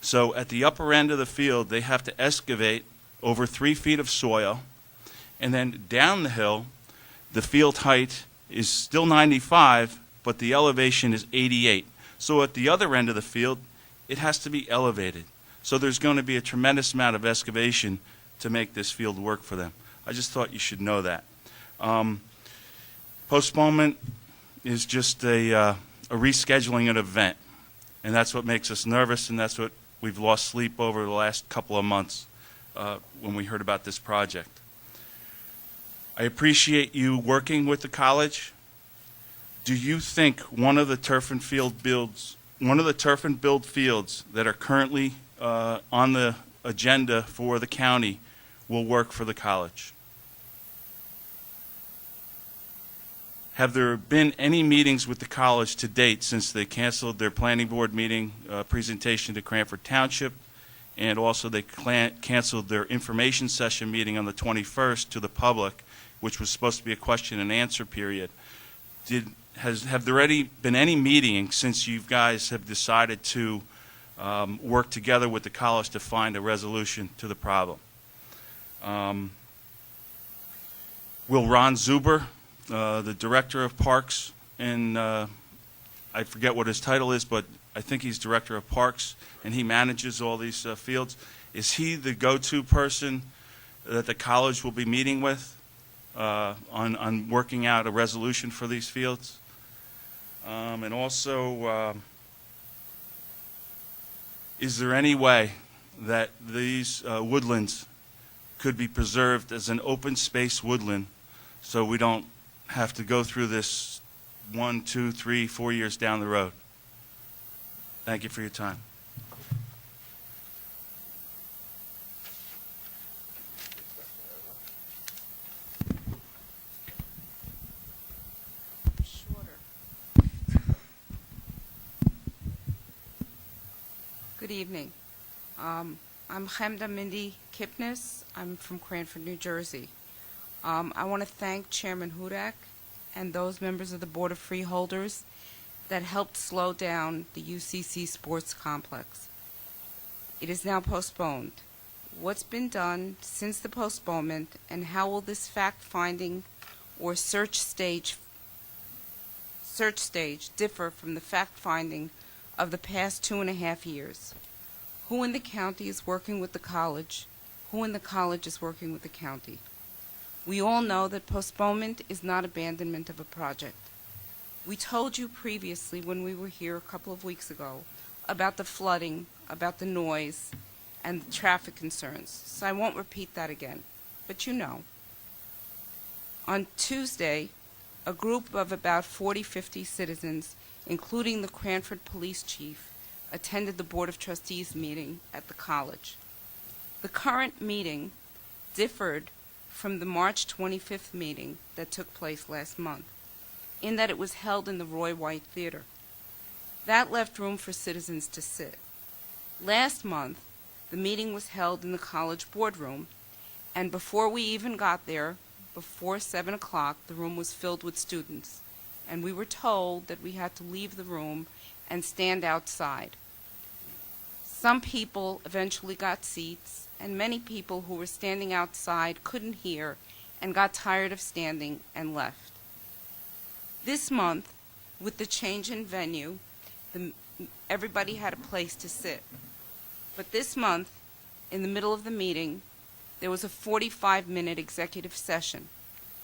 So at the upper end of the field, they have to excavate over 3 feet of soil, and then down the hill, the field height is still 95, but the elevation is 88. So at the other end of the field, it has to be elevated. So there's going to be a tremendous amount of excavation to make this field work for them. I just thought you should know that. Postponement is just a rescheduling an event, and that's what makes us nervous, and that's what we've lost sleep over the last couple of months when we heard about this project. I appreciate you working with the college. Do you think one of the turf and build fields that are currently on the agenda for the county will work for the college? Have there been any meetings with the college to date since they canceled their planning board meeting presentation to Cranford Township, and also they canceled their information session meeting on the 21st to the public, which was supposed to be a question and answer period? Have there been any meetings since you guys have decided to work together with the college to find a resolution to the problem? Will Ron Zuber, the director of parks, and I forget what his title is, but I think he's director of parks, and he manages all these fields. Is he the go-to person that the college will be meeting with on working out a resolution for these fields? And also, is there any way that these woodlands could be preserved as an open space woodland so we don't have to go through this 1, 2, 3, 4 years down the road? Thank you for your time. Good evening. I'm Chemda Mindy Kipnis. I'm from Cranford, New Jersey. I want to thank Chairman Hudak and those members of the Board of Freeholders that helped slow down the UCC sports complex. It is now postponed. What's been done since the postponement, and how will this fact-finding or search stage differ from the fact-finding of the past 2.5 years? Who in the county is working with the college? Who in the college is working with the county? We all know that postponement is not abandonment of a project. We told you previously when we were here a couple of weeks ago about the flooding, about the noise, and the traffic concerns, so I won't repeat that again, but you know. On Tuesday, a group of about 40-50 citizens, including the Cranford Police Chief, attended the Board of Trustees meeting at the college. The current meeting differed from the March 25th meeting that took place last month, in that it was held in the Roy White Theater. That left room for citizens to sit. Last month, the meeting was held in the college boardroom, and before we even got there, before 7 o'clock, the room was filled with students, and we were told that we had to leave the room and stand outside. Some people eventually got seats, and many people who were standing outside couldn't hear and got tired of standing and left. This month, with the change in venue, everybody had a place to sit. But this month, in the middle of the meeting, there was a 45-minute executive session.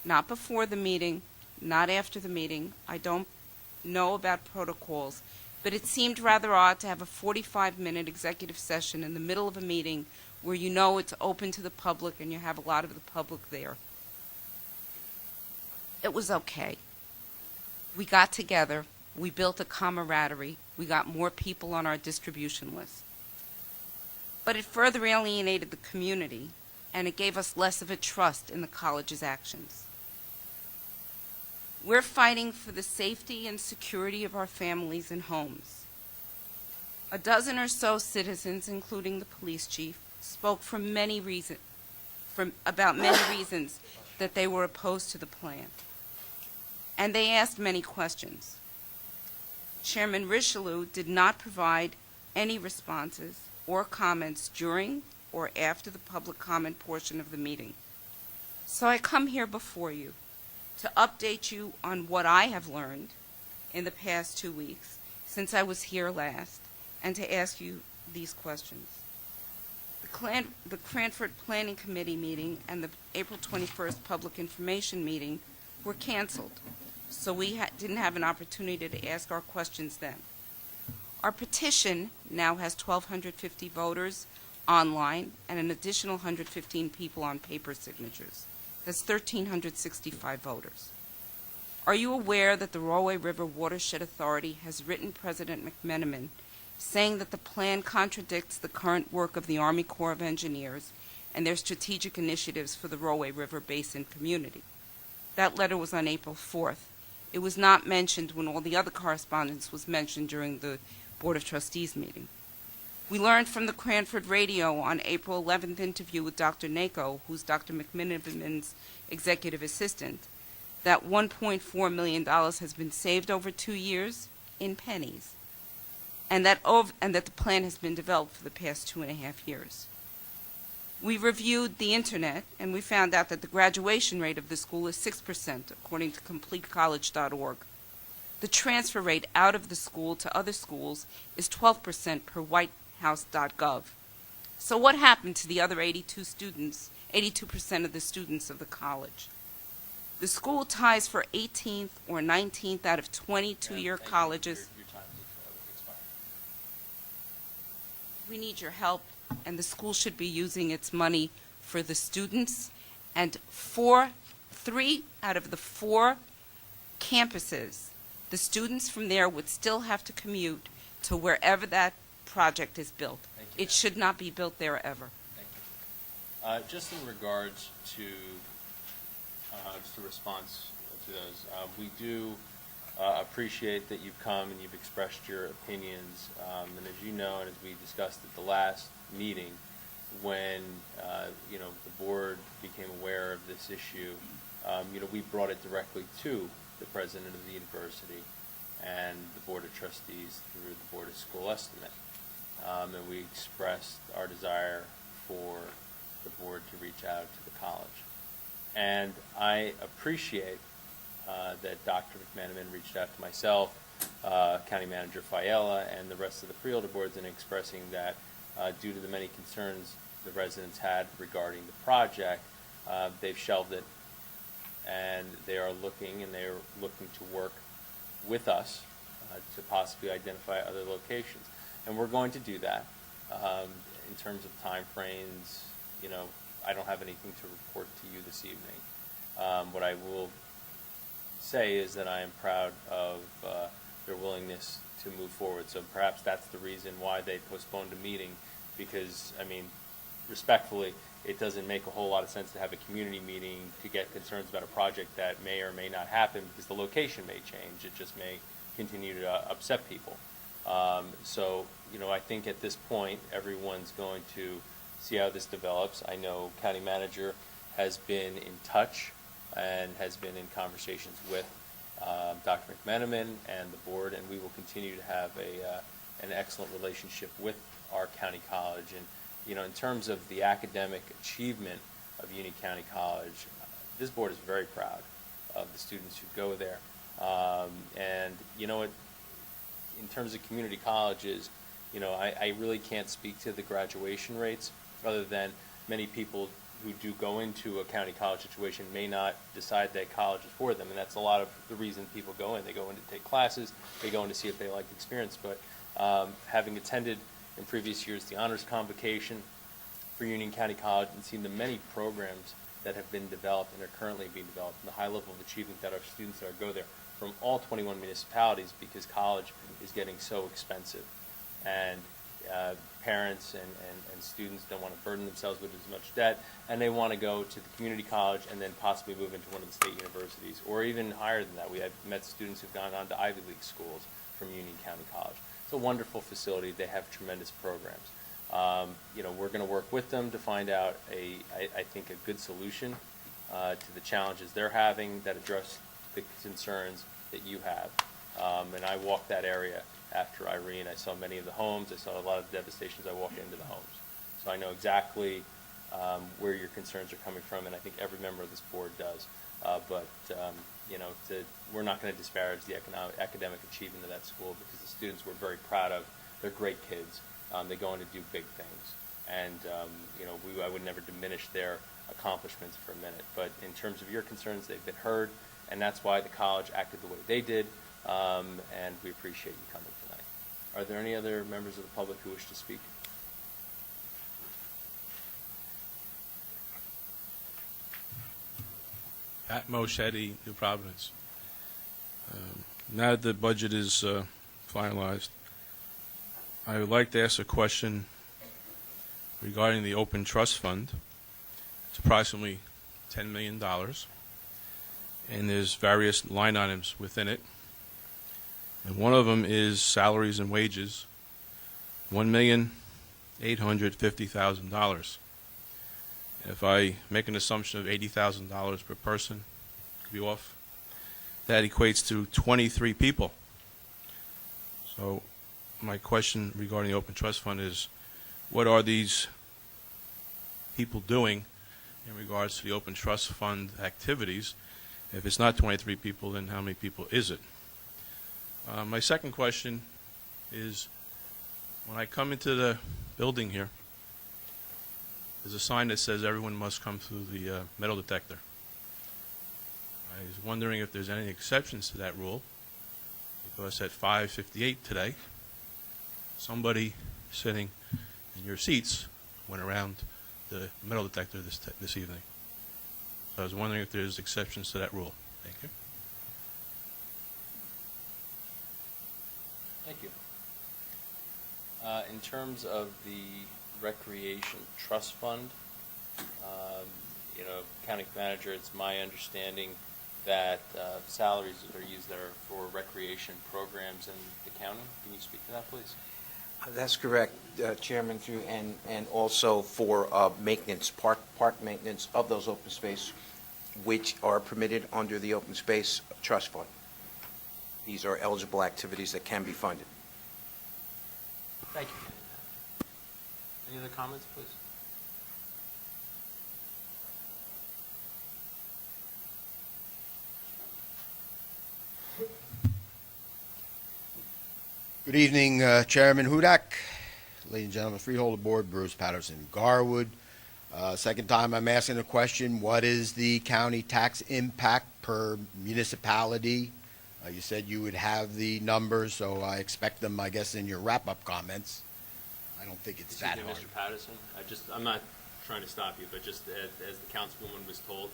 Not before the meeting, not after the meeting. I don't know about protocols, but it seemed rather odd to have a 45-minute executive session in the middle of a meeting where you know it's open to the public and you have a lot of the public there. It was okay. We got together, we built a camaraderie, we got more people on our distribution list. But it further alienated the community, and it gave us less of a trust in the college's actions. We're fighting for the safety and security of our families and homes. A dozen or so citizens, including the police chief, spoke about many reasons that they were opposed to the plan. And they asked many questions. Chairman Richelieu did not provide any responses or comments during or after the public comment portion of the meeting. So I come here before you to update you on what I have learned in the past 2 weeks since I was here last, and to ask you these questions. The Cranford Planning Committee meeting and the April 21st public information meeting were canceled, so we didn't have an opportunity to ask our questions then. Our petition now has 1,250 voters online and an additional 115 people on paper signatures. That's 1,365 voters. Are you aware that the Rollway River Watershed Authority has written President McMenamin saying that the plan contradicts the current work of the Army Corps of Engineers and their strategic initiatives for the Rollway River Basin community? That letter was on April 4th. It was not mentioned when all the other correspondence was mentioned during the Board of Trustees meeting. We learned from the Cranford Radio on April 11th interview with Dr. Naco, who's Dr. McMenamin's executive assistant, that $1.4 million has been saved over 2 years in pennies, and that the plan has been developed for the past 2.5 years. We reviewed the internet, and we found out that the graduation rate of the school is 6%, according to CompleteCollege.org. The transfer rate out of the school to other schools is 12% per whitehouse.gov. So what happened to the other 82% of the students of the college? The school ties for 18th or 19th out of 22-year colleges. Your time is expired. We need your help, and the school should be using its money for the students. And 3 out of the 4 campuses, the students from there would still have to commute to wherever that project is built. Thank you, It should not be built there ever. Thank you. Just in regards to just a response to those, we do appreciate that you've come and you've expressed your opinions. And as you know, and as we discussed at the last meeting, when the board became aware of this issue, we brought it directly to the president of the university and the Board of Trustees through the Board of School Estimate. And we expressed our desire for the board to reach out to the college. And I appreciate that Dr. McMenamin reached out to myself, County Manager Fiella, and the rest of the Freeholder boards in expressing that due to the many concerns the residents had regarding the project, they've shelved it, and they are looking to work with us to possibly identify other locations. And we're going to do that. In terms of time frames, I don't have anything to report to you this evening. What I will say is that I am proud of their willingness to move forward. So perhaps that's the reason why they postponed a meeting, because, respectfully, it doesn't make a whole lot of sense to have a community meeting to get concerns about a project that may or may not happen, because the location may change. It just may continue to upset people. So, I think at this point, everyone's going to see how this develops. I know County Manager has been in touch and has been in conversations with Dr. McMenamin and the board, and we will continue to have an excellent relationship with our county college. And in terms of the academic achievement of Union County College, this board is very proud of the students who go there. And in terms of community colleges, I really can't speak to the graduation rates, other than many people who do go into a county college situation may not decide that college is for them, and that's a lot of the reason people go in. They go in to take classes, they go in to see if they like the experience, but having attended in previous years the honors convocation for Union County College and seen the many programs that have been developed and are currently being developed, and the high level of achievement that our students that go there from all 21 municipalities, because college is getting so expensive. And parents and students don't want to burden themselves with as much debt, and they want to go to the community college and then possibly move into one of the state universities, or even higher than that. We have met students who've gone on to Ivy League schools from Union County College. It's a wonderful facility. They have tremendous programs. We're going to work with them to find out I think, a good solution to the challenges they're having that address the concerns that you have. And I walked that area after Irene. I saw many of the homes. I saw a lot of devastations. I walked into the homes. So I know exactly where your concerns are coming from, and I think every member of this board does. We're not going to disparage the academic achievement of that school, because the students we're very proud of. They're great kids. They go on to do big things. And, I would never diminish their accomplishments for a minute. But in terms of your concerns, they've been heard, and that's why the college acted the way they did. And we appreciate you coming tonight. Are there any other members of the public who wish to speak? Pat Moschetti, New Providence. Now that the budget is finalized, I would like to ask a question regarding the open trust fund. It's approximately $10 million, and there's various line items within it. And one of them is salaries and wages, $1,850,000. If I make an assumption of $80,000 per person, could be off, that equates to 23 people. So my question regarding the open trust fund is, what are these people doing in regards to the open trust fund activities? If it's not 23 people, then how many people is it? My second question is, when I come into the building here, there's a sign that says everyone must come through the metal detector. I was wondering if there's any exceptions to that rule, because at 5:58 today, somebody sitting in your seats went around the metal detector this evening. So I was wondering if there's exceptions to that rule. Thank you. Thank you. In terms of the Recreation Trust Fund, County Manager, it's my understanding that salaries that are used there for recreation programs in the county. Can you speak to that, please? That's correct, Chairman, through, and also for maintenance, park maintenance of those open space, which are permitted under the Open Space Trust Fund. These are eligible activities that can be funded. Thank you. Any other comments, please? Good evening, Chairman Hudak, ladies and gentlemen, Freeholder Board, Bruce Patterson, Garwood. Second time I'm asking a question, what is the county tax impact per municipality? You said you would have the numbers, so I expect them, I guess, in your wrap-up comments. I don't think it's that hard. Mr. Patterson, I'm not trying to stop you, but just as the councilwoman was told,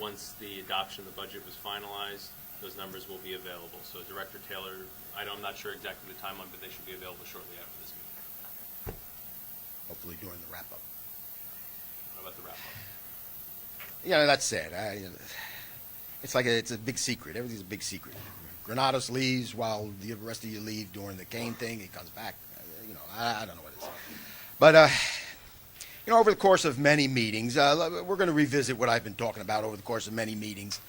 once the adoption of the budget was finalized, those numbers will be available. So Director Taylor, I'm not sure exactly the timeline, but they should be available shortly after this meeting. Hopefully during the wrap-up. What about the wrap-up? That's it. It's a big secret. Everything's a big secret. Granados leaves while the rest of you leave during the Kane thing. He comes back. I don't know what it is. But, over the course of many meetings, we're going to revisit what I've been talking about over the course of many meetings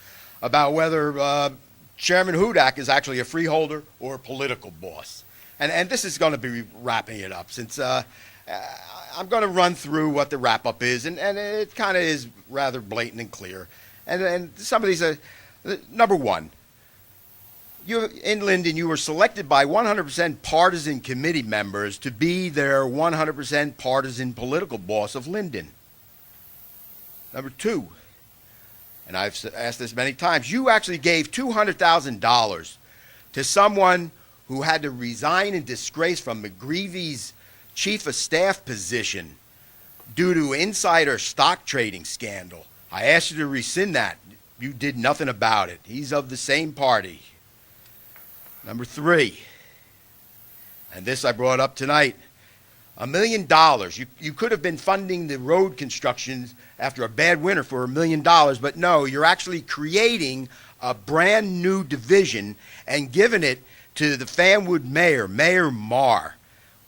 about whether Chairman Hudak is actually a freeholder or a political boss. And this is going to be wrapping it up, since I'm going to run through what the wrap-up is, and it kind of is rather blatant and clear. And some of these are, number one, You, in Linden, you were selected by 100% partisan committee members to be their 100% partisan political boss of Linden. Number two, and I've asked this many times, you actually gave $200,000 to someone who had to resign in disgrace from McGreevy's chief of staff position due to insider stock trading scandal. I asked you to rescind that. You did nothing about it. He's of the same party. Number three, and this I brought up tonight, $1 million. You could have been funding the road constructions after a bad winter for $1 million, but no, you're actually creating a brand new division and giving it to the Fanwood mayor, Mayor Marr,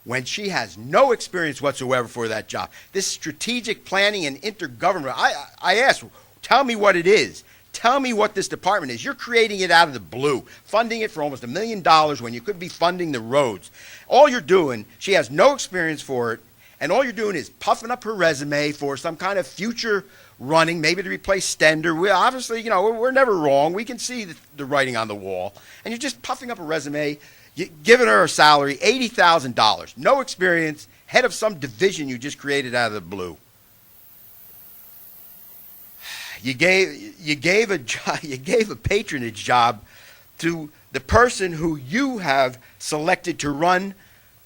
when she has no experience whatsoever for that job. This strategic planning and intergovernmental, I asked, tell me what it is. Tell me what this department is. You're creating it out of the blue, funding it for almost $1 million when you could be funding the roads. All you're doing, she has no experience for it, and all you're doing is puffing up her resume for some kind of future running, maybe to replace Stender. We obviously, you know, we're never wrong. We can see the writing on the wall. And you're just puffing up a resume, giving her a salary, $80,000, no experience, head of some division you just created out of the blue. You gave a patronage job to the person who you have selected to run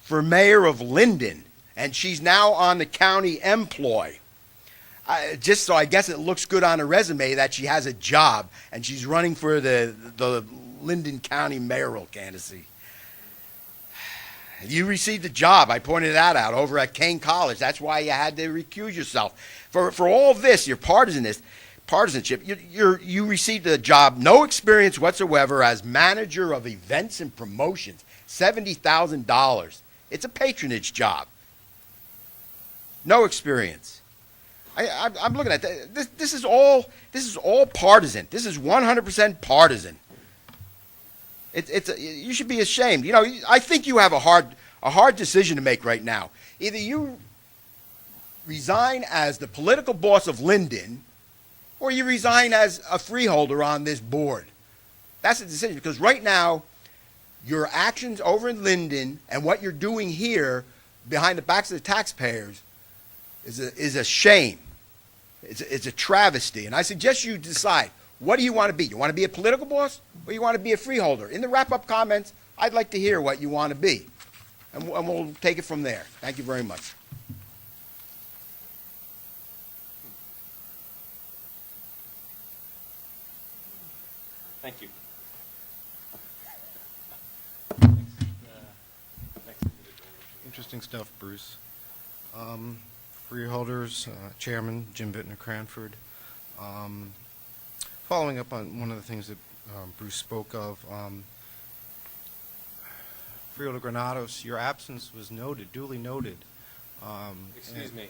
for mayor of Linden, and she's now on the county employ. Just so I guess it looks good on her resume that she has a job and she's running for the Linden County mayoral candidacy. You received a job. I pointed that out over at Kane College. That's why you had to recuse yourself. For all this, your partisanship, you received a job, no experience whatsoever as manager of events and promotions, $70,000. It's a patronage job. No experience. I'm looking at that. This is all partisan. This is 100% partisan. You should be ashamed. You know, I think you have a hard decision to make right now. Either you resign as the political boss of Linden, or you resign as a freeholder on this board. That's the decision, because right now, your actions over in Linden and what you're doing here behind the backs of the taxpayers is a shame. It's a travesty. And I suggest you decide, what do you want to be? You want to be a political boss, or you want to be a freeholder? In the wrap-up comments, I'd like to hear what you want to be. And we'll take it from there. Thank you very much. Thank you. Interesting stuff, Bruce. Freeholders, Chairman Jim Bittner Cranford. Following up on one of the things that Bruce spoke of, Freeholder Granados, your absence was noted, duly noted. Excuse me,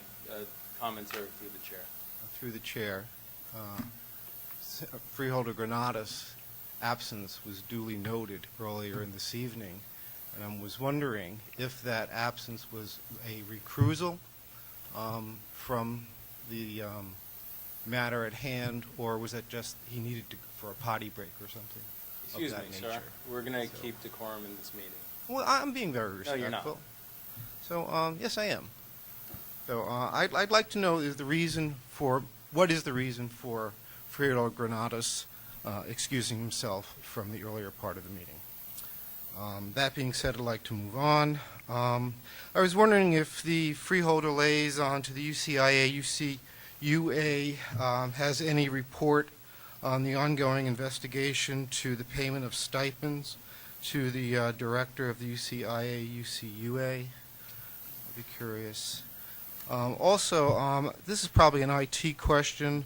comments are through the chair. Through the chair. Freeholder Granados' absence was duly noted earlier in this evening, and I was wondering if that absence was a recusal from the matter at hand, or was that just he needed to for a potty break or something? Excuse me, sir. We're going to keep decorum in this meeting. Well, I'm being very respectful. No, you're not. So, yes, I am. So, I'd like to know what is the reason for Freeholder Granados excusing himself from the earlier part of the meeting. That being said, I'd like to move on. I was wondering if the freeholder liaison to the UCIA UCUA has any report on the ongoing investigation to the payment of stipends to the director of the UCIA UCUA. I'd be curious. Also, this is probably an IT question.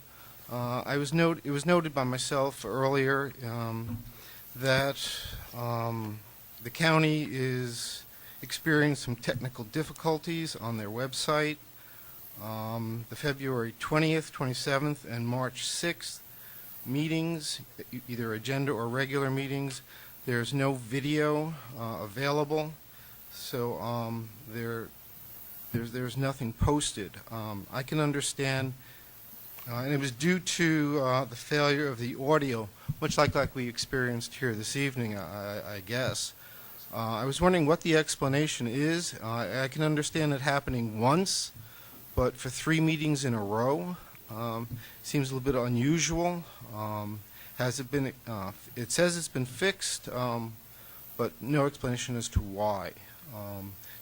It was noted by myself earlier that the county is experiencing some technical difficulties on their website. The February 20th, 27th, and March 6th meetings, either agenda or regular meetings, there's no video available, so there's nothing posted. I can understand and it was due to the failure of the audio, much like we experienced here this evening, I guess. I was wondering what the explanation is. I can understand it happening once, but for 3 meetings in a row seems a little bit unusual. Has it been? It says it's been fixed, but no explanation as to why.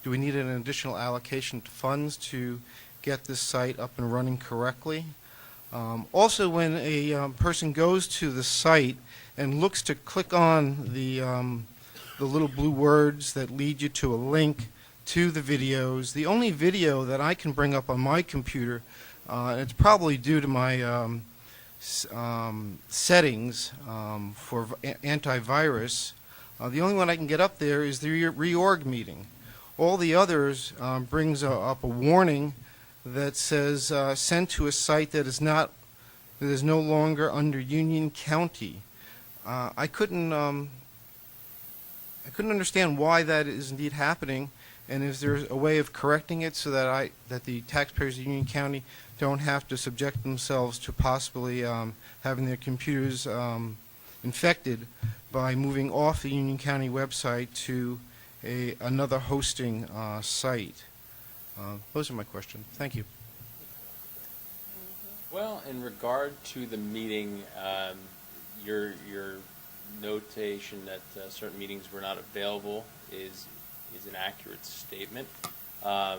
Do we need an additional allocation to funds to get this site up and running correctly? Also, when a person goes to the site and looks to click on the little blue words that lead you to a link to the videos, the only video that I can bring up on my computer, and it's probably due to my settings for antivirus, the only one I can get up there is the reorg meeting. All the others brings up a warning that says sent to a site that is no longer under Union County. I couldn't understand why that is indeed happening, and is there a way of correcting it so that the taxpayers of Union County don't have to subject themselves to possibly having their computers infected by moving off the Union County website to another hosting site? Those are my questions. Thank you. Well, in regard to the meeting, your notation that certain meetings were not available is an accurate statement.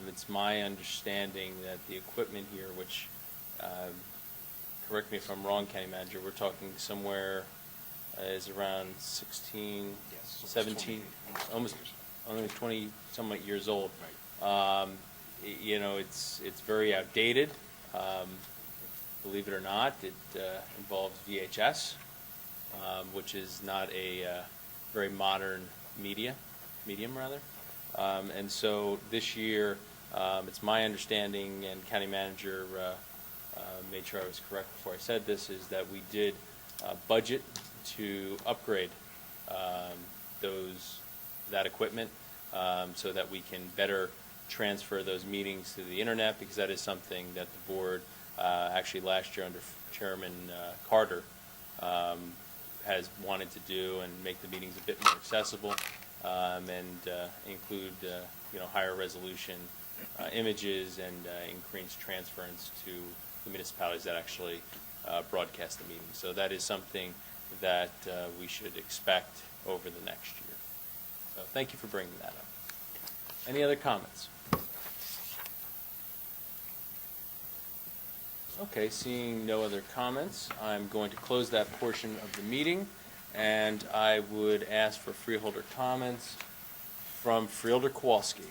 It's my understanding that the equipment here, which, correct me if I'm wrong, County Manager, we're talking somewhere is around 16, 17, almost only 20 somewhat years old. You know, it's very outdated. Believe it or not, it involves VHS, which is not a very modern medium. And so this year, it's my understanding, and County Manager made sure I was correct before I said this, is that we did budget to upgrade that equipment so that we can better transfer those meetings to the internet, because that is something that the board actually last year under Chairman Carter has wanted to do, and make the meetings a bit more accessible, and include higher resolution images and increased transference to the municipalities that actually broadcast the meeting. So that is something that we should expect over the next year. So thank you for bringing that up. Any other comments? Okay, seeing no other comments, I'm going to close that portion of the meeting, and I would ask for freeholder comments from Freeholder Kowalski.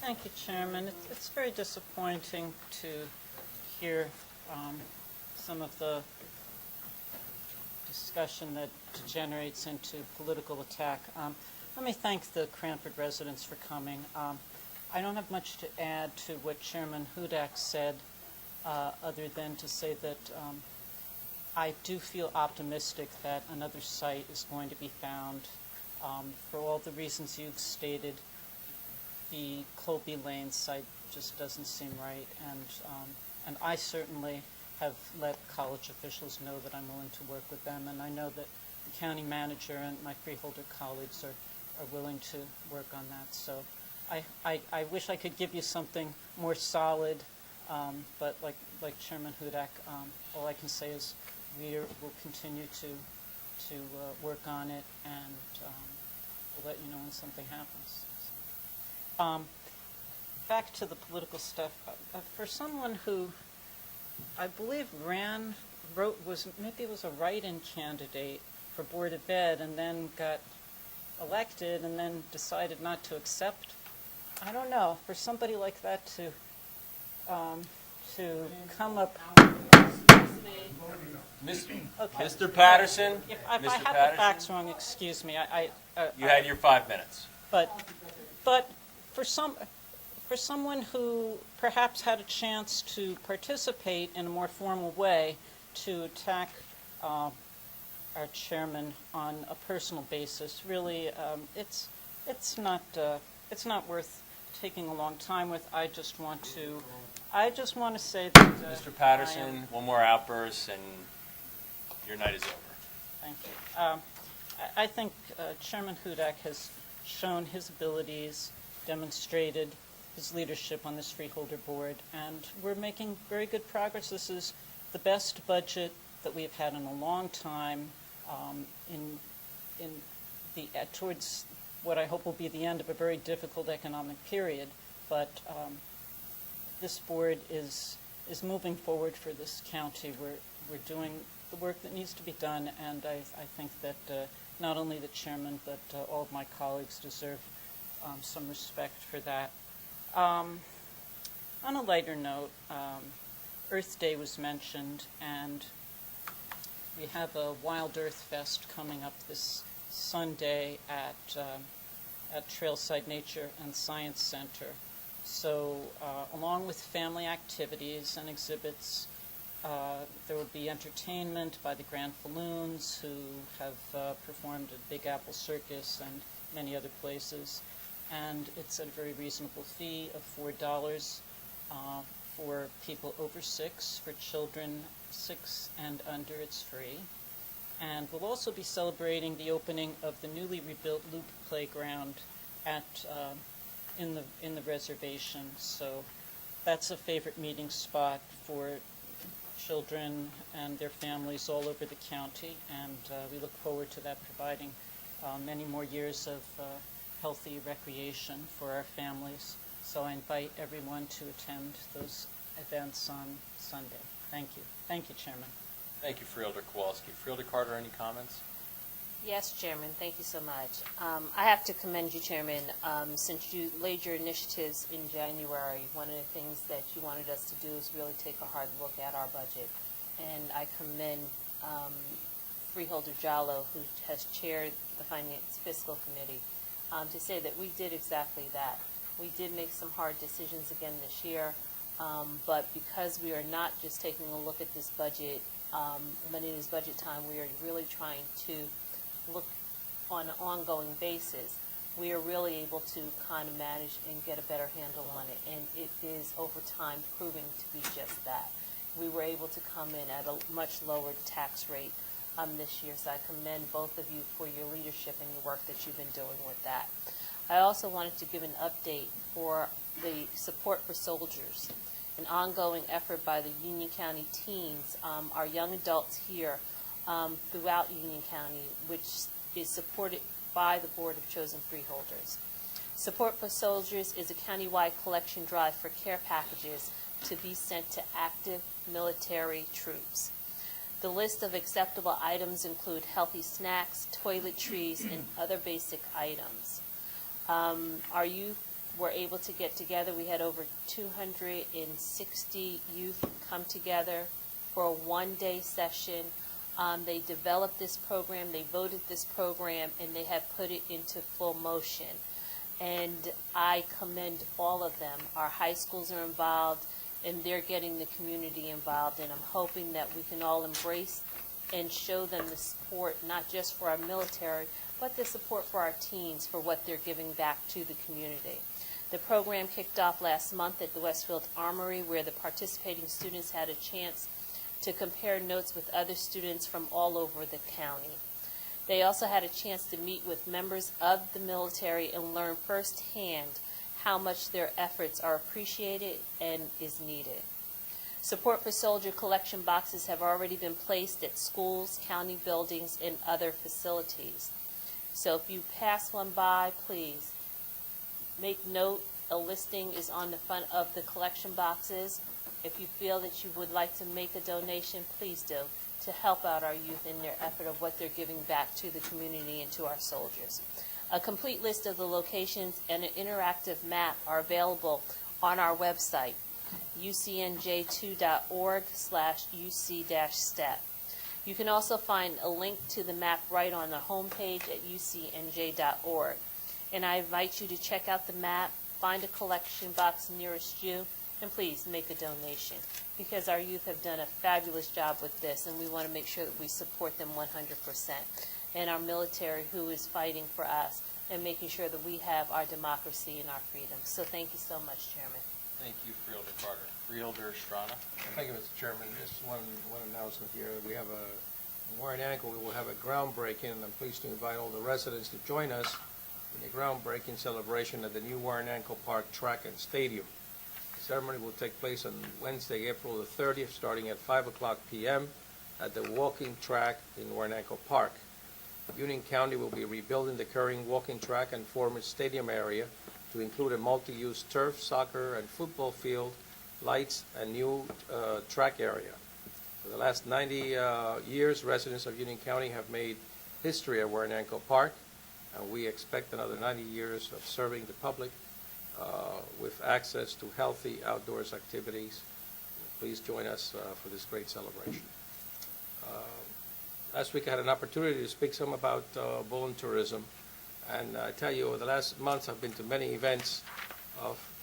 Thank you, Chairman. It's very disappointing to hear some of the discussion that degenerates into political attack. Let me thank the Cranford residents for coming. I don't have much to add to what Chairman Hudak said, other than to say that I do feel optimistic that another site is going to be found. For all the reasons you've stated, the Colby Lane site just doesn't seem right, and I certainly have let college officials know that I'm willing to work with them, and I know that the county manager and my freeholder colleagues are willing to work on that. So I wish I could give you something more solid, but like Chairman Hudak, all I can say is we'll continue to work on it, and we'll let you know when something happens. Back to the political stuff. For someone who I believe maybe was a write-in candidate for Board of Ed, and then got elected, and then decided not to accept. I don't know. For somebody like that to come up. Okay. Mr. Patterson. If I have the facts wrong, excuse me. You had your 5 minutes. But for someone who perhaps had a chance to participate in a more formal way, to attack our chairman on a personal basis, really, it's not worth taking a long time with. I just want to say that. Mr. Patterson, one more outburst and your night is over. Thank you. I think Chairman Hudak has shown his abilities, demonstrated his leadership on this Freeholder board, and we're making very good progress. This is the best budget that we have had in a long time towards what I hope will be the end of a very difficult economic period. But this board is moving forward for this county. We're doing the work that needs to be done, and I think that not only the chairman, but all of my colleagues deserve some respect for that. On a lighter note, Earth Day was mentioned, and we have a Wild Earth Fest coming up this Sunday at Trailside Nature and Science Center. So along with family activities and exhibits, there will be entertainment by the Grand Falloons, who have performed at Big Apple Circus and many other places. And it's at a very reasonable fee of $4 for people over 6. For children 6 and under, it's free. And we'll also be celebrating the opening of the newly rebuilt Loop Playground in the reservation. So that's a favorite meeting spot for children and their families all over the county, and we look forward to that providing many more years of healthy recreation for our families. So I invite everyone to attend those events on Sunday. Thank you. Thank you, Chairman. Thank you, Freeholder Kowalski. Freeholder Carter, any comments? Yes, Chairman, thank you so much. I have to commend you, Chairman, since you laid your initiatives in January. One of the things that you wanted us to do is really take a hard look at our budget. And I commend Freeholder Jallo, who has chaired the Finance Fiscal Committee, to say that we did exactly that. We did make some hard decisions again this year, but because we are not just taking a look at this budget, when it is budget time, we are really trying to look on an ongoing basis. We are really able to kind of manage and get a better handle on it, and it is over time proving to be just that. We were able to come in at a much lower tax rate this year, so I commend both of you for your leadership and your work that you've been doing with that. I also wanted to give an update for the Support for Soldiers, an ongoing effort by the Union County teens, our young adults here throughout Union County, which is supported by the Board of Chosen Freeholders. Support for Soldiers is a countywide collection drive for care packages to be sent to active military troops. The list of acceptable items include healthy snacks, toiletries, and other basic items. Our youth were able to get together. We had over 260 youth come together for a one-day session. They developed this program, they voted this program, and they have put it into full motion. And I commend all of them. Our high schools are involved, and they're getting the community involved, and I'm hoping that we can all embrace and show them the support, not just for our military, but the support for our teens for what they're giving back to the community. The program kicked off last month at the Westfield Armory, where the participating students had a chance to compare notes with other students from all over the county. They also had a chance to meet with members of the military and learn firsthand how much their efforts are appreciated and is needed. Support for Soldier collection boxes have already been placed at schools, county buildings, and other facilities. So if you pass one by, please make note. A listing is on the front of the collection boxes. If you feel that you would like to make a donation, please do, to help out our youth in their effort of what they're giving back to the community and to our soldiers. A complete list of the locations and an interactive map are available on our website, ucnj2.org/UC-STEP. You can also find a link to the map right on the homepage at ucnj.org. And I invite you to check out the map, find a collection box nearest you, and please make a donation, because our youth have done a fabulous job with this, and we want to make sure that we support them 100%. And our military, who is fighting for us, and making sure that we have our democracy and our freedom. So thank you so much, Chairman. Thank you, Freeholder Carter. Freeholder Estrada. Thank you, Mr. Chairman. Just one announcement here. We have in Warren Ankle, we will have a groundbreaking, and I'm pleased to invite all the residents to join us in the groundbreaking celebration at the new Warren Ankle Park Track and Stadium. The ceremony will take place on Wednesday, April the 30th, starting at 5 o'clock p.m. at the walking track in Warren Ankle Park. Union County will be rebuilding the current walking track and former stadium area to include a multi-use turf, soccer, and football field, lights, and new track area. For the last 90 years, residents of Union County have made history at Warren Ankle Park, and we expect another 90 years of serving the public with access to healthy outdoors activities. Please join us for this great celebration. Last week I had an opportunity to speak some about volunteerism, and I tell you, over the last months I've been to many events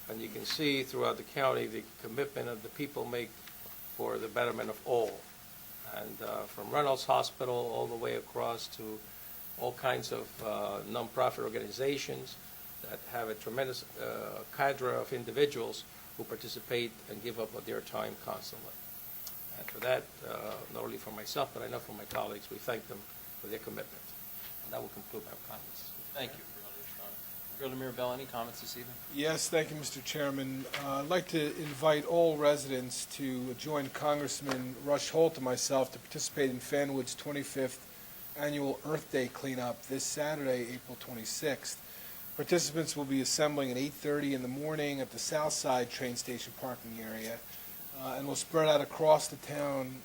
and you can see throughout the county the commitment that the people make for the betterment of all. And from Reynolds Hospital all the way across to all kinds of nonprofit organizations that have a tremendous cadre of individuals who participate and give up their time constantly. And for that, not only for myself, but I know for my colleagues, we thank them for their commitment. And that will conclude my comments. Thank you, Freeholder Estrada. Freeholder Mirabella, any comments this evening? Yes, thank you, Mr. Chairman. I'd like to invite all residents to join Congressman Rush Holt and myself to participate in Fanwood's 25th Annual Earth Day cleanup this Saturday, April 26th. Participants will be assembling at 8:30 in the morning at the South Side train station parking area, and will spread out across the town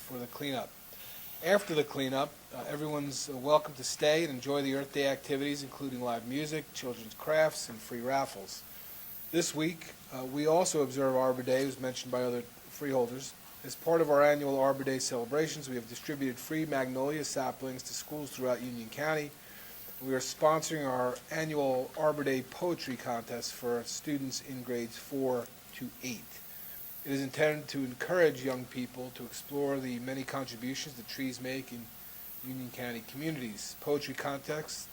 for the cleanup. After the cleanup, everyone's welcome to stay and enjoy the Earth Day activities, including live music, children's crafts, and free raffles. This week, we also observe Arbor Day, as mentioned by other freeholders. As part of our annual Arbor Day celebrations, we have distributed free magnolia saplings to schools throughout Union County. We are sponsoring our annual Arbor Day poetry contest for students in grades 4 to 8. It is intended to encourage young people to explore the many contributions that trees make in Union County communities. Poetry contests,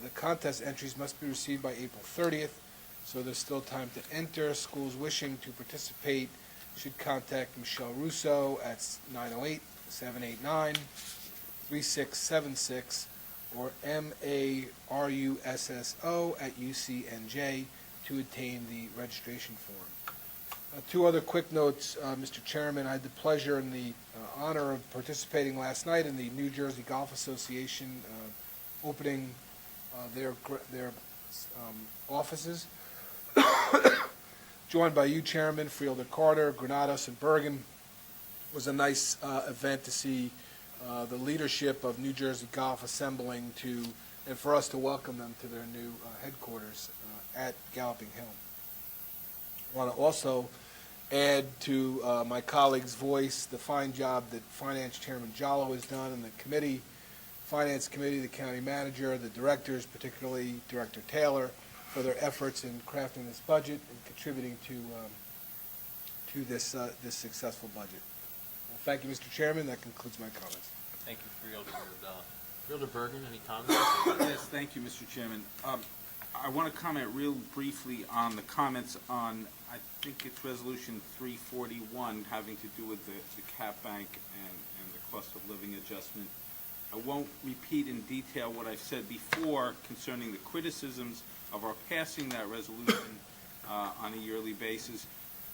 the contest entries must be received by April 30th, so there's still time to enter. Schools wishing to participate should contact Michelle Russo at 908-789-3676 or marusso@ucnj to obtain the registration form. Two other quick notes, Mr. Chairman. I had the pleasure and the honor of participating last night in the New Jersey Golf Association opening their offices, joined by you, Chairman, Freeholder Carter, Granados, and Bergen. It was a nice event to see the leadership of New Jersey Golf assembling and for us to welcome them to their new headquarters at Galloping Hill. I want to also add to my colleague's voice the fine job that Finance Chairman Jallo has done and the Finance Committee, the County Manager, the directors, particularly Director Taylor, for their efforts in crafting this budget and contributing to this successful budget. Well, thank you, Mr. Chairman. That concludes my comments. Thank you, Freeholder Mirabella. Freeholder Bergen, any comments? Yes, thank you, Mr. Chairman. I want to comment real briefly on the comments on, I think it's Resolution 341, having to do with the cap bank and the cost of living adjustment. I won't repeat in detail what I've said before concerning the criticisms of our passing that resolution on a yearly basis,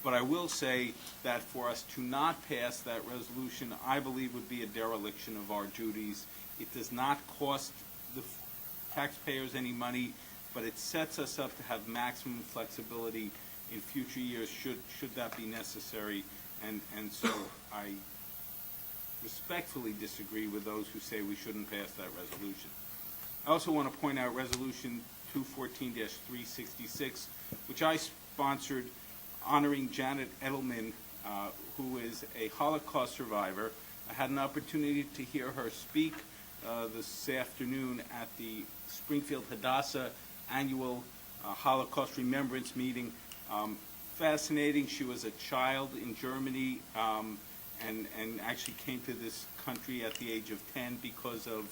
but I will say that for us to not pass that resolution, I believe would be a dereliction of our duties. It does not cost the taxpayers any money, but it sets us up to have maximum flexibility in future years should that be necessary, and so I respectfully disagree with those who say we shouldn't pass that resolution. I also want to point out Resolution 214-366, which I sponsored, honoring Janet Edelman, who is a Holocaust survivor. I had an opportunity to hear her speak this afternoon at the Springfield Hadassah annual Holocaust Remembrance meeting. Fascinating. She was a child in Germany and actually came to this country at the age of 10 because of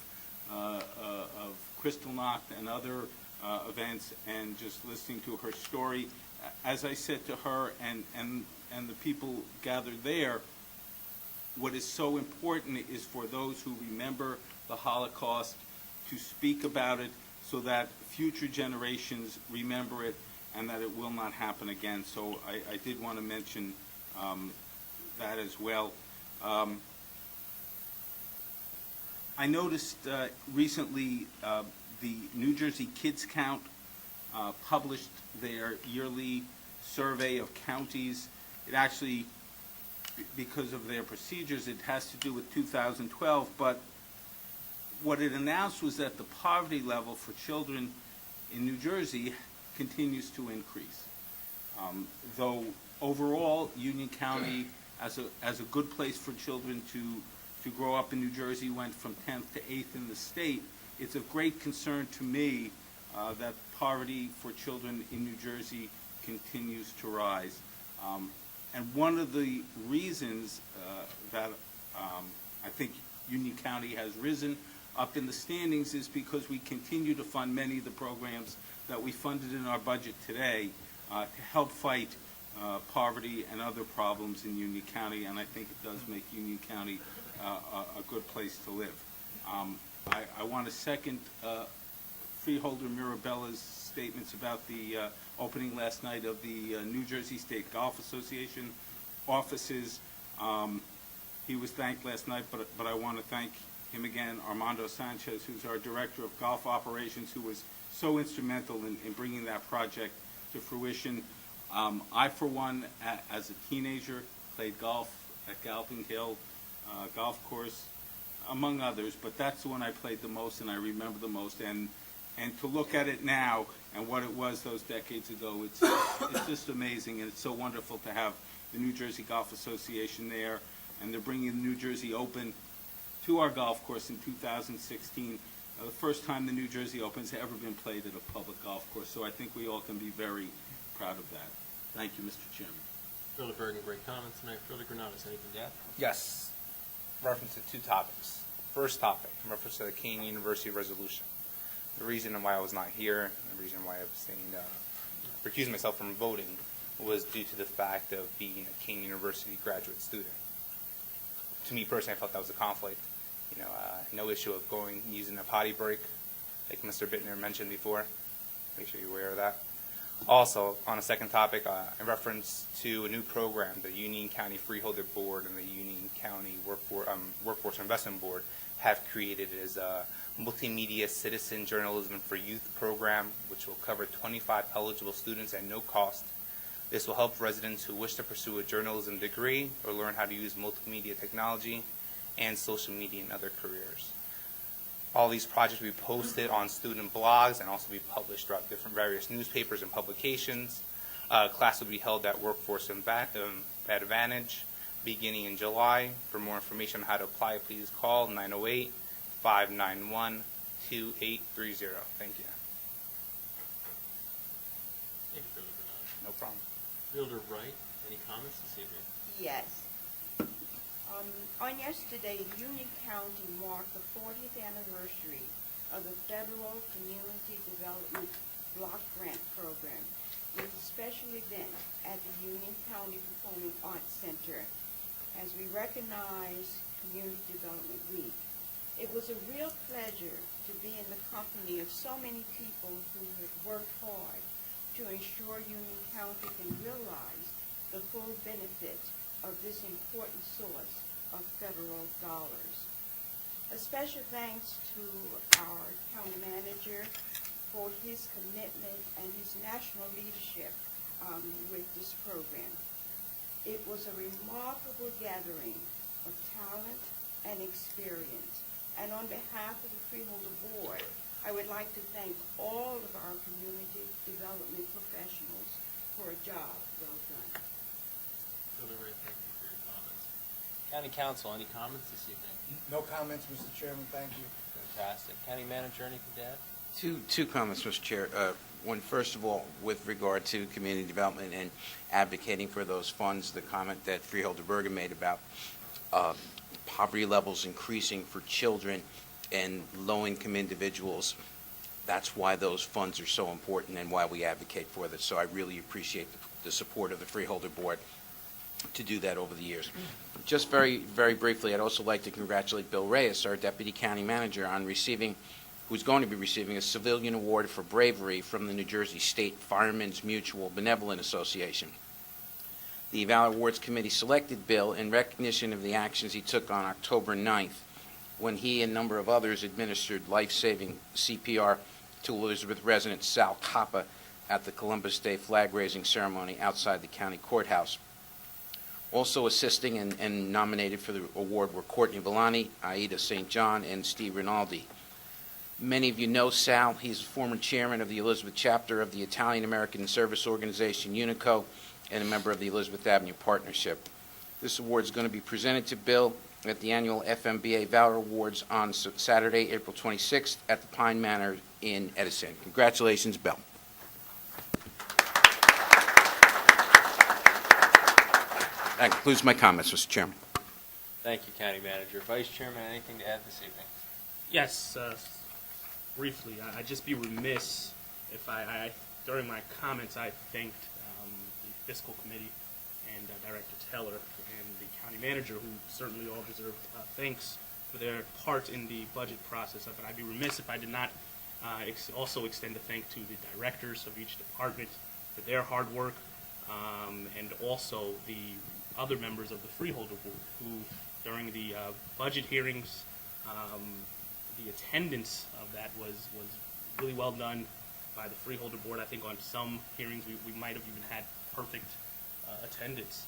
Kristallnacht and other events and just listening to her story. As I said to her and the people gathered there, what is so important is for those who remember the Holocaust to speak about it so that future generations remember it and that it will not happen again. So I did want to mention that as well. I noticed recently the New Jersey Kids Count published their yearly survey of counties. It actually, because of their procedures, it has to do with 2012, but what it announced was that the poverty level for children in New Jersey continues to increase. Though overall, Union County, as a good place for children to grow up in New Jersey, went from 10th to 8th in the state, it's of great concern to me that poverty for children in New Jersey continues to rise. And one of the reasons that I think Union County has risen up in the standings is because we continue to fund many of the programs that we funded in our budget today to help fight poverty and other problems in Union County, and I think it does make Union County a good place to live. I want to second Freeholder Mirabella's statements about the opening last night of the New Jersey State Golf Association offices. He was thanked last night, but I want to thank him again, Armando Sanchez, who's our Director of Golf Operations, who was so instrumental in bringing that project to fruition. I, for one, as a teenager, played golf at Galloping Hill Golf Course, among others, but that's the one I played the most and I remember the most. And to look at it now and what it was those decades ago, it's just amazing, and it's so wonderful to have the New Jersey Golf Association there, and they're bringing the New Jersey Open to our golf course in 2016, the first time the New Jersey Open's ever been played at a public golf course. So I think we all can be very proud of that. Thank you, Mr. Chairman. Freeholder Bergen, great comments tonight. Freeholder Granados, anything to add? Yes. Reference to two topics. First topic, in reference to the Kean University resolution. The reason why I was not here, and the reason why I abstained, recused myself from voting, was due to the fact of being a Kean University graduate student. To me personally, I felt that was a conflict. No issue of going using a potty break, like Mr. Bittner mentioned before. Make sure you're aware of that. Also, on a second topic, in reference to a new program, the Union County Freeholder Board and the Union County Workforce Investment Board have created is a Multimedia Citizen Journalism for Youth program, which will cover 25 eligible students at no cost. This will help residents who wish to pursue a journalism degree or learn how to use multimedia technology and social media in other careers. All these projects will be posted on student blogs and also be published throughout different various newspapers and publications. Class will be held at Workforce Advantage beginning in July. For more information on how to apply, please call 908-591-2830. Thank you. Thank you, Freeholder Granados. No problem. Freeholder Wright, any comments this evening? Yes. On yesterday, Union County marked the 40th anniversary of the Federal Community Development Block Grant Program with a special event at the Union County Performing Arts Center as we recognize Community Development Week. It was a real pleasure to be in the company of so many people who have worked hard to ensure Union County can realize the full benefit of this important source of federal dollars. A special thanks to our county manager for his commitment and his national leadership with this program. It was a remarkable gathering of talent and experience. And on behalf of the Freeholder Board, I would like to thank all of our community development professionals for a job well done. Freeholder Wright, thank you for your comments. County Council, any comments this evening? No comments, Mr. Chairman, thank you. Fantastic. County Manager, anything to add? Two comments, Mr. Chair. One, first of all, with regard to community development and advocating for those funds, the comment that Freeholder Bergen made about poverty levels increasing for children and low-income individuals. that's why those funds are so important and why we advocate for this. So I really appreciate the support of the Freeholder Board to do that over the years. Just very, very briefly, I'd also like to congratulate Bill Reyes, our Deputy County Manager, on who's going to be receiving a civilian award for bravery from the New Jersey State Firemen's Mutual Benevolent Association. The Valor Awards Committee selected Bill in recognition of the actions he took on October 9th, when he and a number of others administered life-saving CPR to Elizabeth resident Sal Coppa at the Columbus Day flag-raising ceremony outside the county courthouse. Also assisting and nominated for the award were Courtney Villani, Aida St. John, and Steve Rinaldi. Many of you know Sal. He's former chairman of the Elizabeth chapter of the Italian-American Service Organization, UNICO, and a member of the Elizabeth Avenue Partnership. This award is going to be presented to Bill at the annual FMBA Valor Awards on Saturday, April 26th at the Pine Manor in Edison. Congratulations, Bill. That concludes my comments, Mr. Chairman. Thank you, County Manager. Vice Chairman, anything to add this evening? Yes, briefly, I'd just be remiss if during my comments, I thanked the Fiscal Committee and Director Teller and the County Manager, who certainly all deserve thanks for their part in the budget process. But I'd be remiss if I did not also extend a thank to the directors of each department for their hard work, and also the other members of the Freeholder Board who, during the budget hearings, the attendance of that was really well done by the Freeholder Board. I think on some hearings we might have even had perfect attendance.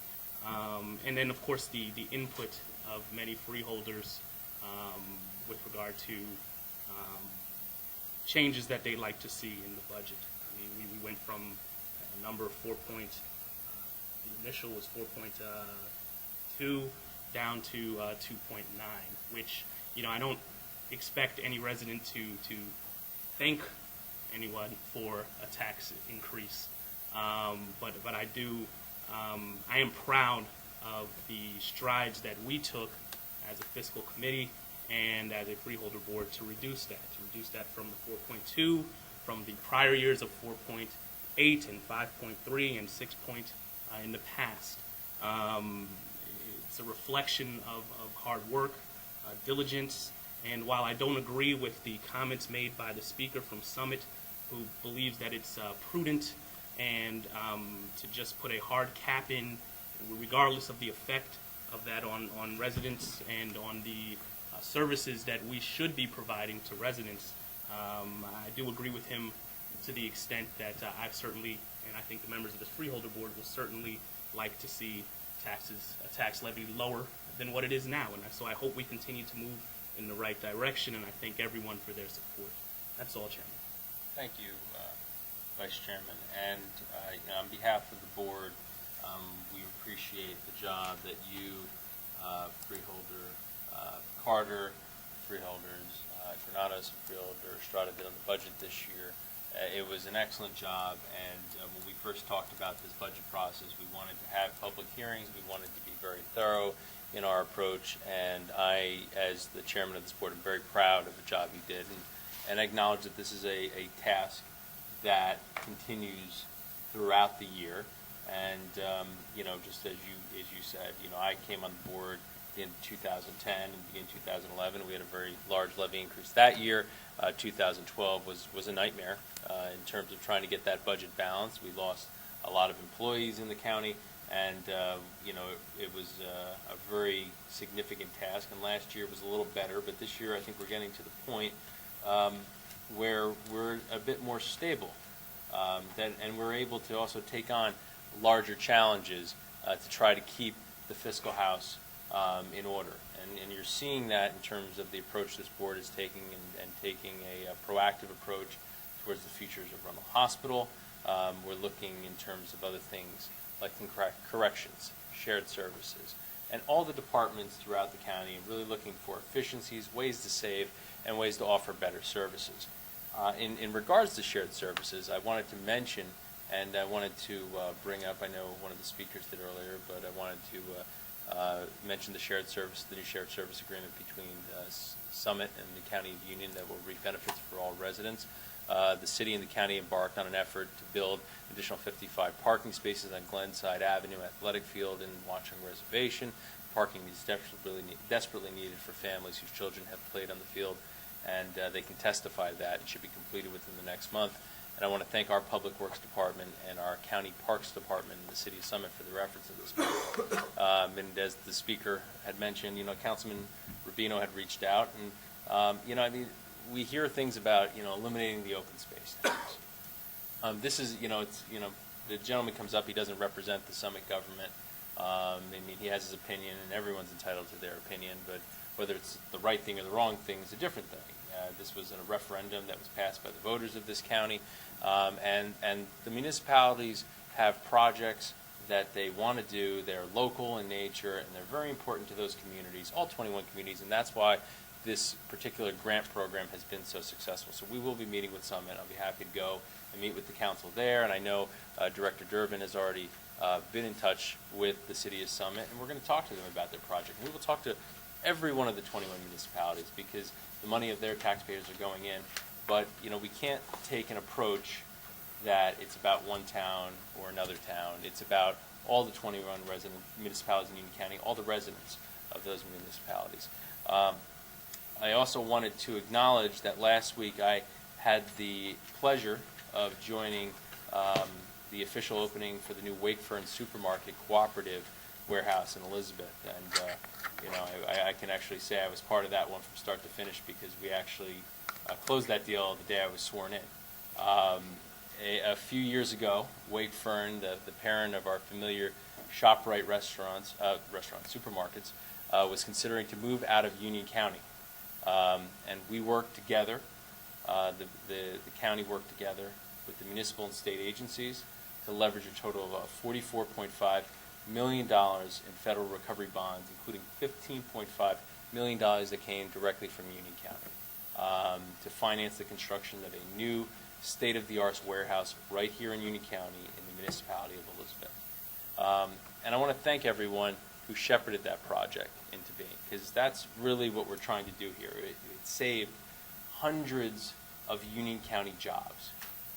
And then, of course, the input of many freeholders with regard to changes that they'd like to see in the budget. I mean, we went from a number of the initial was 4.2 down to 2.9, which, I don't expect any resident to thank anyone for a tax increase, but I do. I am proud of the strides that we took as a fiscal committee and as a freeholder board to reduce that from the 4.2 from the prior years of 4.8 and 5.3 and 6 in the past. It's a reflection of hard work, diligence, and while I don't agree with the comments made by the speaker from Summit, who believes that it's prudent and to just put a hard cap in, regardless of the effect of that on residents and on the services that we should be providing to residents, I do agree with him to the extent that I've certainly, and I think the members of this Freeholder Board will certainly like to see a tax levy lower than what it is now. And so I hope we continue to move in the right direction, and I thank everyone for their support. That's all, Chairman. Thank you, Vice Chairman. And on behalf of the board, we appreciate the job that you, Freeholder Carter, Freeholders Granados, Freeholder Estrada did on the budget this year. It was an excellent job, and when we first talked about this budget process, we wanted to have public hearings. We wanted to be very thorough in our approach, and I, as the chairman of this board, am very proud of the job you did, and acknowledge that this is a task that continues throughout the year. And just as you said, I came on the board in 2010 and beginning 2011. We had a very large levy increase that year. 2012 was a nightmare in terms of trying to get that budget balanced. We lost a lot of employees in the county, and it was a very significant task. And last year was a little better, but this year I think we're getting to the point where we're a bit more stable, and we're able to also take on larger challenges to try to keep the fiscal house in order. And you're seeing that in terms of the approach this board is taking, and taking a proactive approach towards the futures of Rummel Hospital. We're looking in terms of other things like corrections, shared services, and all the departments throughout the county, and really looking for efficiencies, ways to save, and ways to offer better services. In regards to shared services, I wanted to mention, and I wanted to bring up, I know one of the speakers did earlier, but I wanted to mention the new shared service agreement between Summit and the County of Union that will reap benefits for all residents. the city and the county embarked on an effort to build additional 55 parking spaces on Glenside Avenue Athletic Field and Watchung Reservation. Parking is desperately needed for families whose children have played on the field, and they can testify that it should be completed within the next month. And I want to thank our Public Works Department and our County Parks Department in the City of Summit for their efforts in this matter. And as the speaker had mentioned, Councilman Rubino had reached out, and we hear things about eliminating the open space tax. This is the gentleman comes up, he doesn't represent the Summit government. He has his opinion, and everyone's entitled to their opinion, but whether it's the right thing or the wrong thing is a different thing. This was a referendum that was passed by the voters of this county, and the municipalities have projects that they want to do. They're local in nature, and they're very important to those communities, all 21 communities, and that's why this particular grant program has been so successful. So we will be meeting with Summit. I'll be happy to go and meet with the council there, and I know Director Durbin has already been in touch with the City of Summit, and we're going to talk to them about their project. And we will talk to every one of the 21 municipalities because the money of their taxpayers are going in. But, we can't take an approach that it's about one town or another town. It's about all the 21 municipalities in Union County, all the residents of those municipalities. I also wanted to acknowledge that last week I had the pleasure of joining the official opening for the new Wakefern Supermarket Cooperative Warehouse in Elizabeth. And, I can actually say I was part of that one from start to finish because we actually closed that deal the day I was sworn in. A few years ago, Wakefern, the parent of our familiar ShopRite supermarkets, was considering to move out of Union County. And we worked together, the county worked together with the municipal and state agencies to leverage a total of $44.5 million in federal recovery bonds, including $15.5 million that came directly from Union County, to finance the construction of a new state-of-the-art warehouse right here in Union County in the municipality of Elizabeth. And I want to thank everyone who shepherded that project into being, because that's really what we're trying to do here. It saved hundreds of Union County jobs,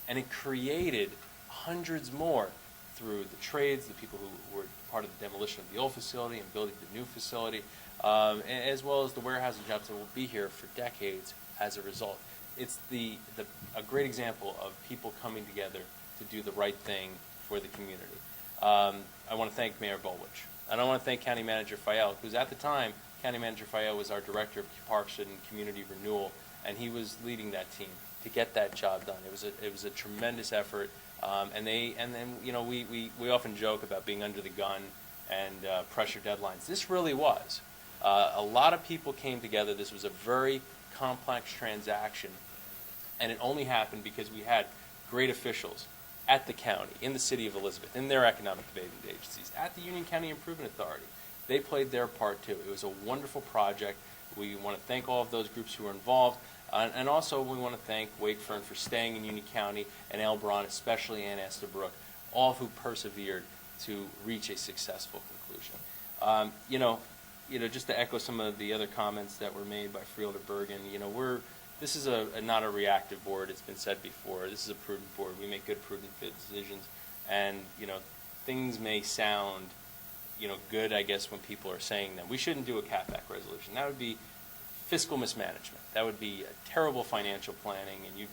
and it created hundreds more through the trades, the people who were part of the demolition of the old facility and building the new facility, as well as the warehousing jobs that will be here for decades as a result. It's a great example of people coming together to do the right thing for the community. I want to thank Mayor Bolwich. And I want to thank County Manager Fayel, because at the time, County Manager Fayel was our Director of Parks and Community Renewal, and he was leading that team to get that job done. It was a tremendous effort, and then we often joke about being under the gun and pressure deadlines. This really was. A lot of people came together. This was a very complex transaction, and it only happened because we had great officials at the county, in the city of Elizabeth, in their economic development agencies, at the Union County Improvement Authority. They played their part too. It was a wonderful project. We want to thank all of those groups who were involved, and also we want to thank Wakefern for staying in Union County, and Elbron, especially Ann Estabrook, all who persevered to reach a successful conclusion. Just to echo some of the other comments that were made by Freeholder Bergen, this is not a reactive board. It's been said before. This is a prudent board. We make good, prudent decisions, and things may sound good, I guess, when people are saying them. We shouldn't do a CapEx resolution. That would be fiscal mismanagement. That would be a terrible financial planning, and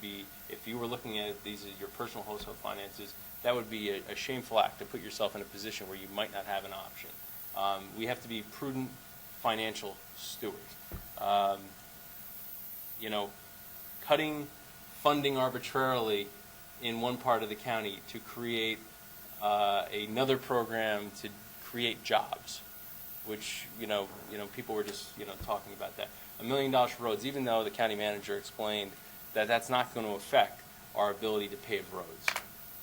if you were looking at these as your personal household finances, that would be a shameful act to put yourself in a position where you might not have an option. We have to be prudent financial stewards. Cutting funding arbitrarily in one part of the county to create another program to create jobs, which people were just talking about that. $1 million for roads, even though the county manager explained that that's not going to affect our ability to pave roads.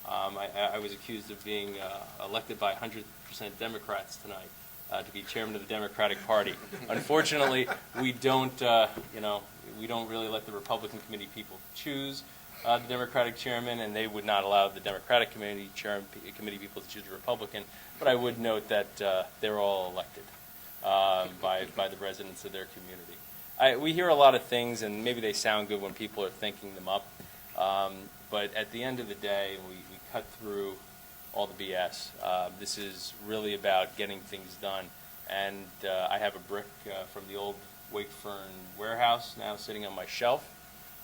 I was accused of being elected by 100% Democrats tonight to be chairman of the Democratic Party. Unfortunately, we don't really let the Republican committee people choose the Democratic chairman, and they would not allow the Democratic committee people to choose a Republican. But I would note that they're all elected by the residents of their community. We hear a lot of things, and maybe they sound good when people are thinking them up. But at the end of the day, we cut through all the BS. This is really about getting things done. And I have a brick from the old Wakefern warehouse now sitting on my shelf,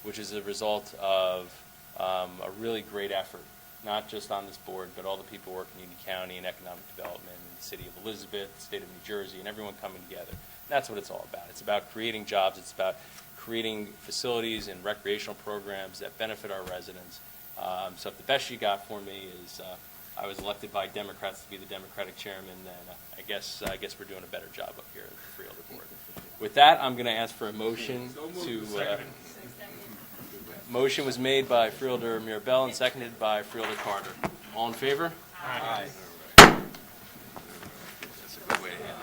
which is a result of a really great effort, not just on this board, but all the people working in Union County and economic development in the city of Elizabeth, the state of New Jersey, and everyone coming together. That's what it's all about. It's about creating jobs. It's about creating facilities and recreational programs that benefit our residents. So if the best you got for me is I was elected by Democrats to be the Democratic chairman, then I guess we're doing a better job up here at the Freeholder Board. With that, I'm going to ask for a motion to. Motion was made by Freeholder Mirabelle and seconded by Freeholder Carter. All in favor? Aye. That's a good way to end it.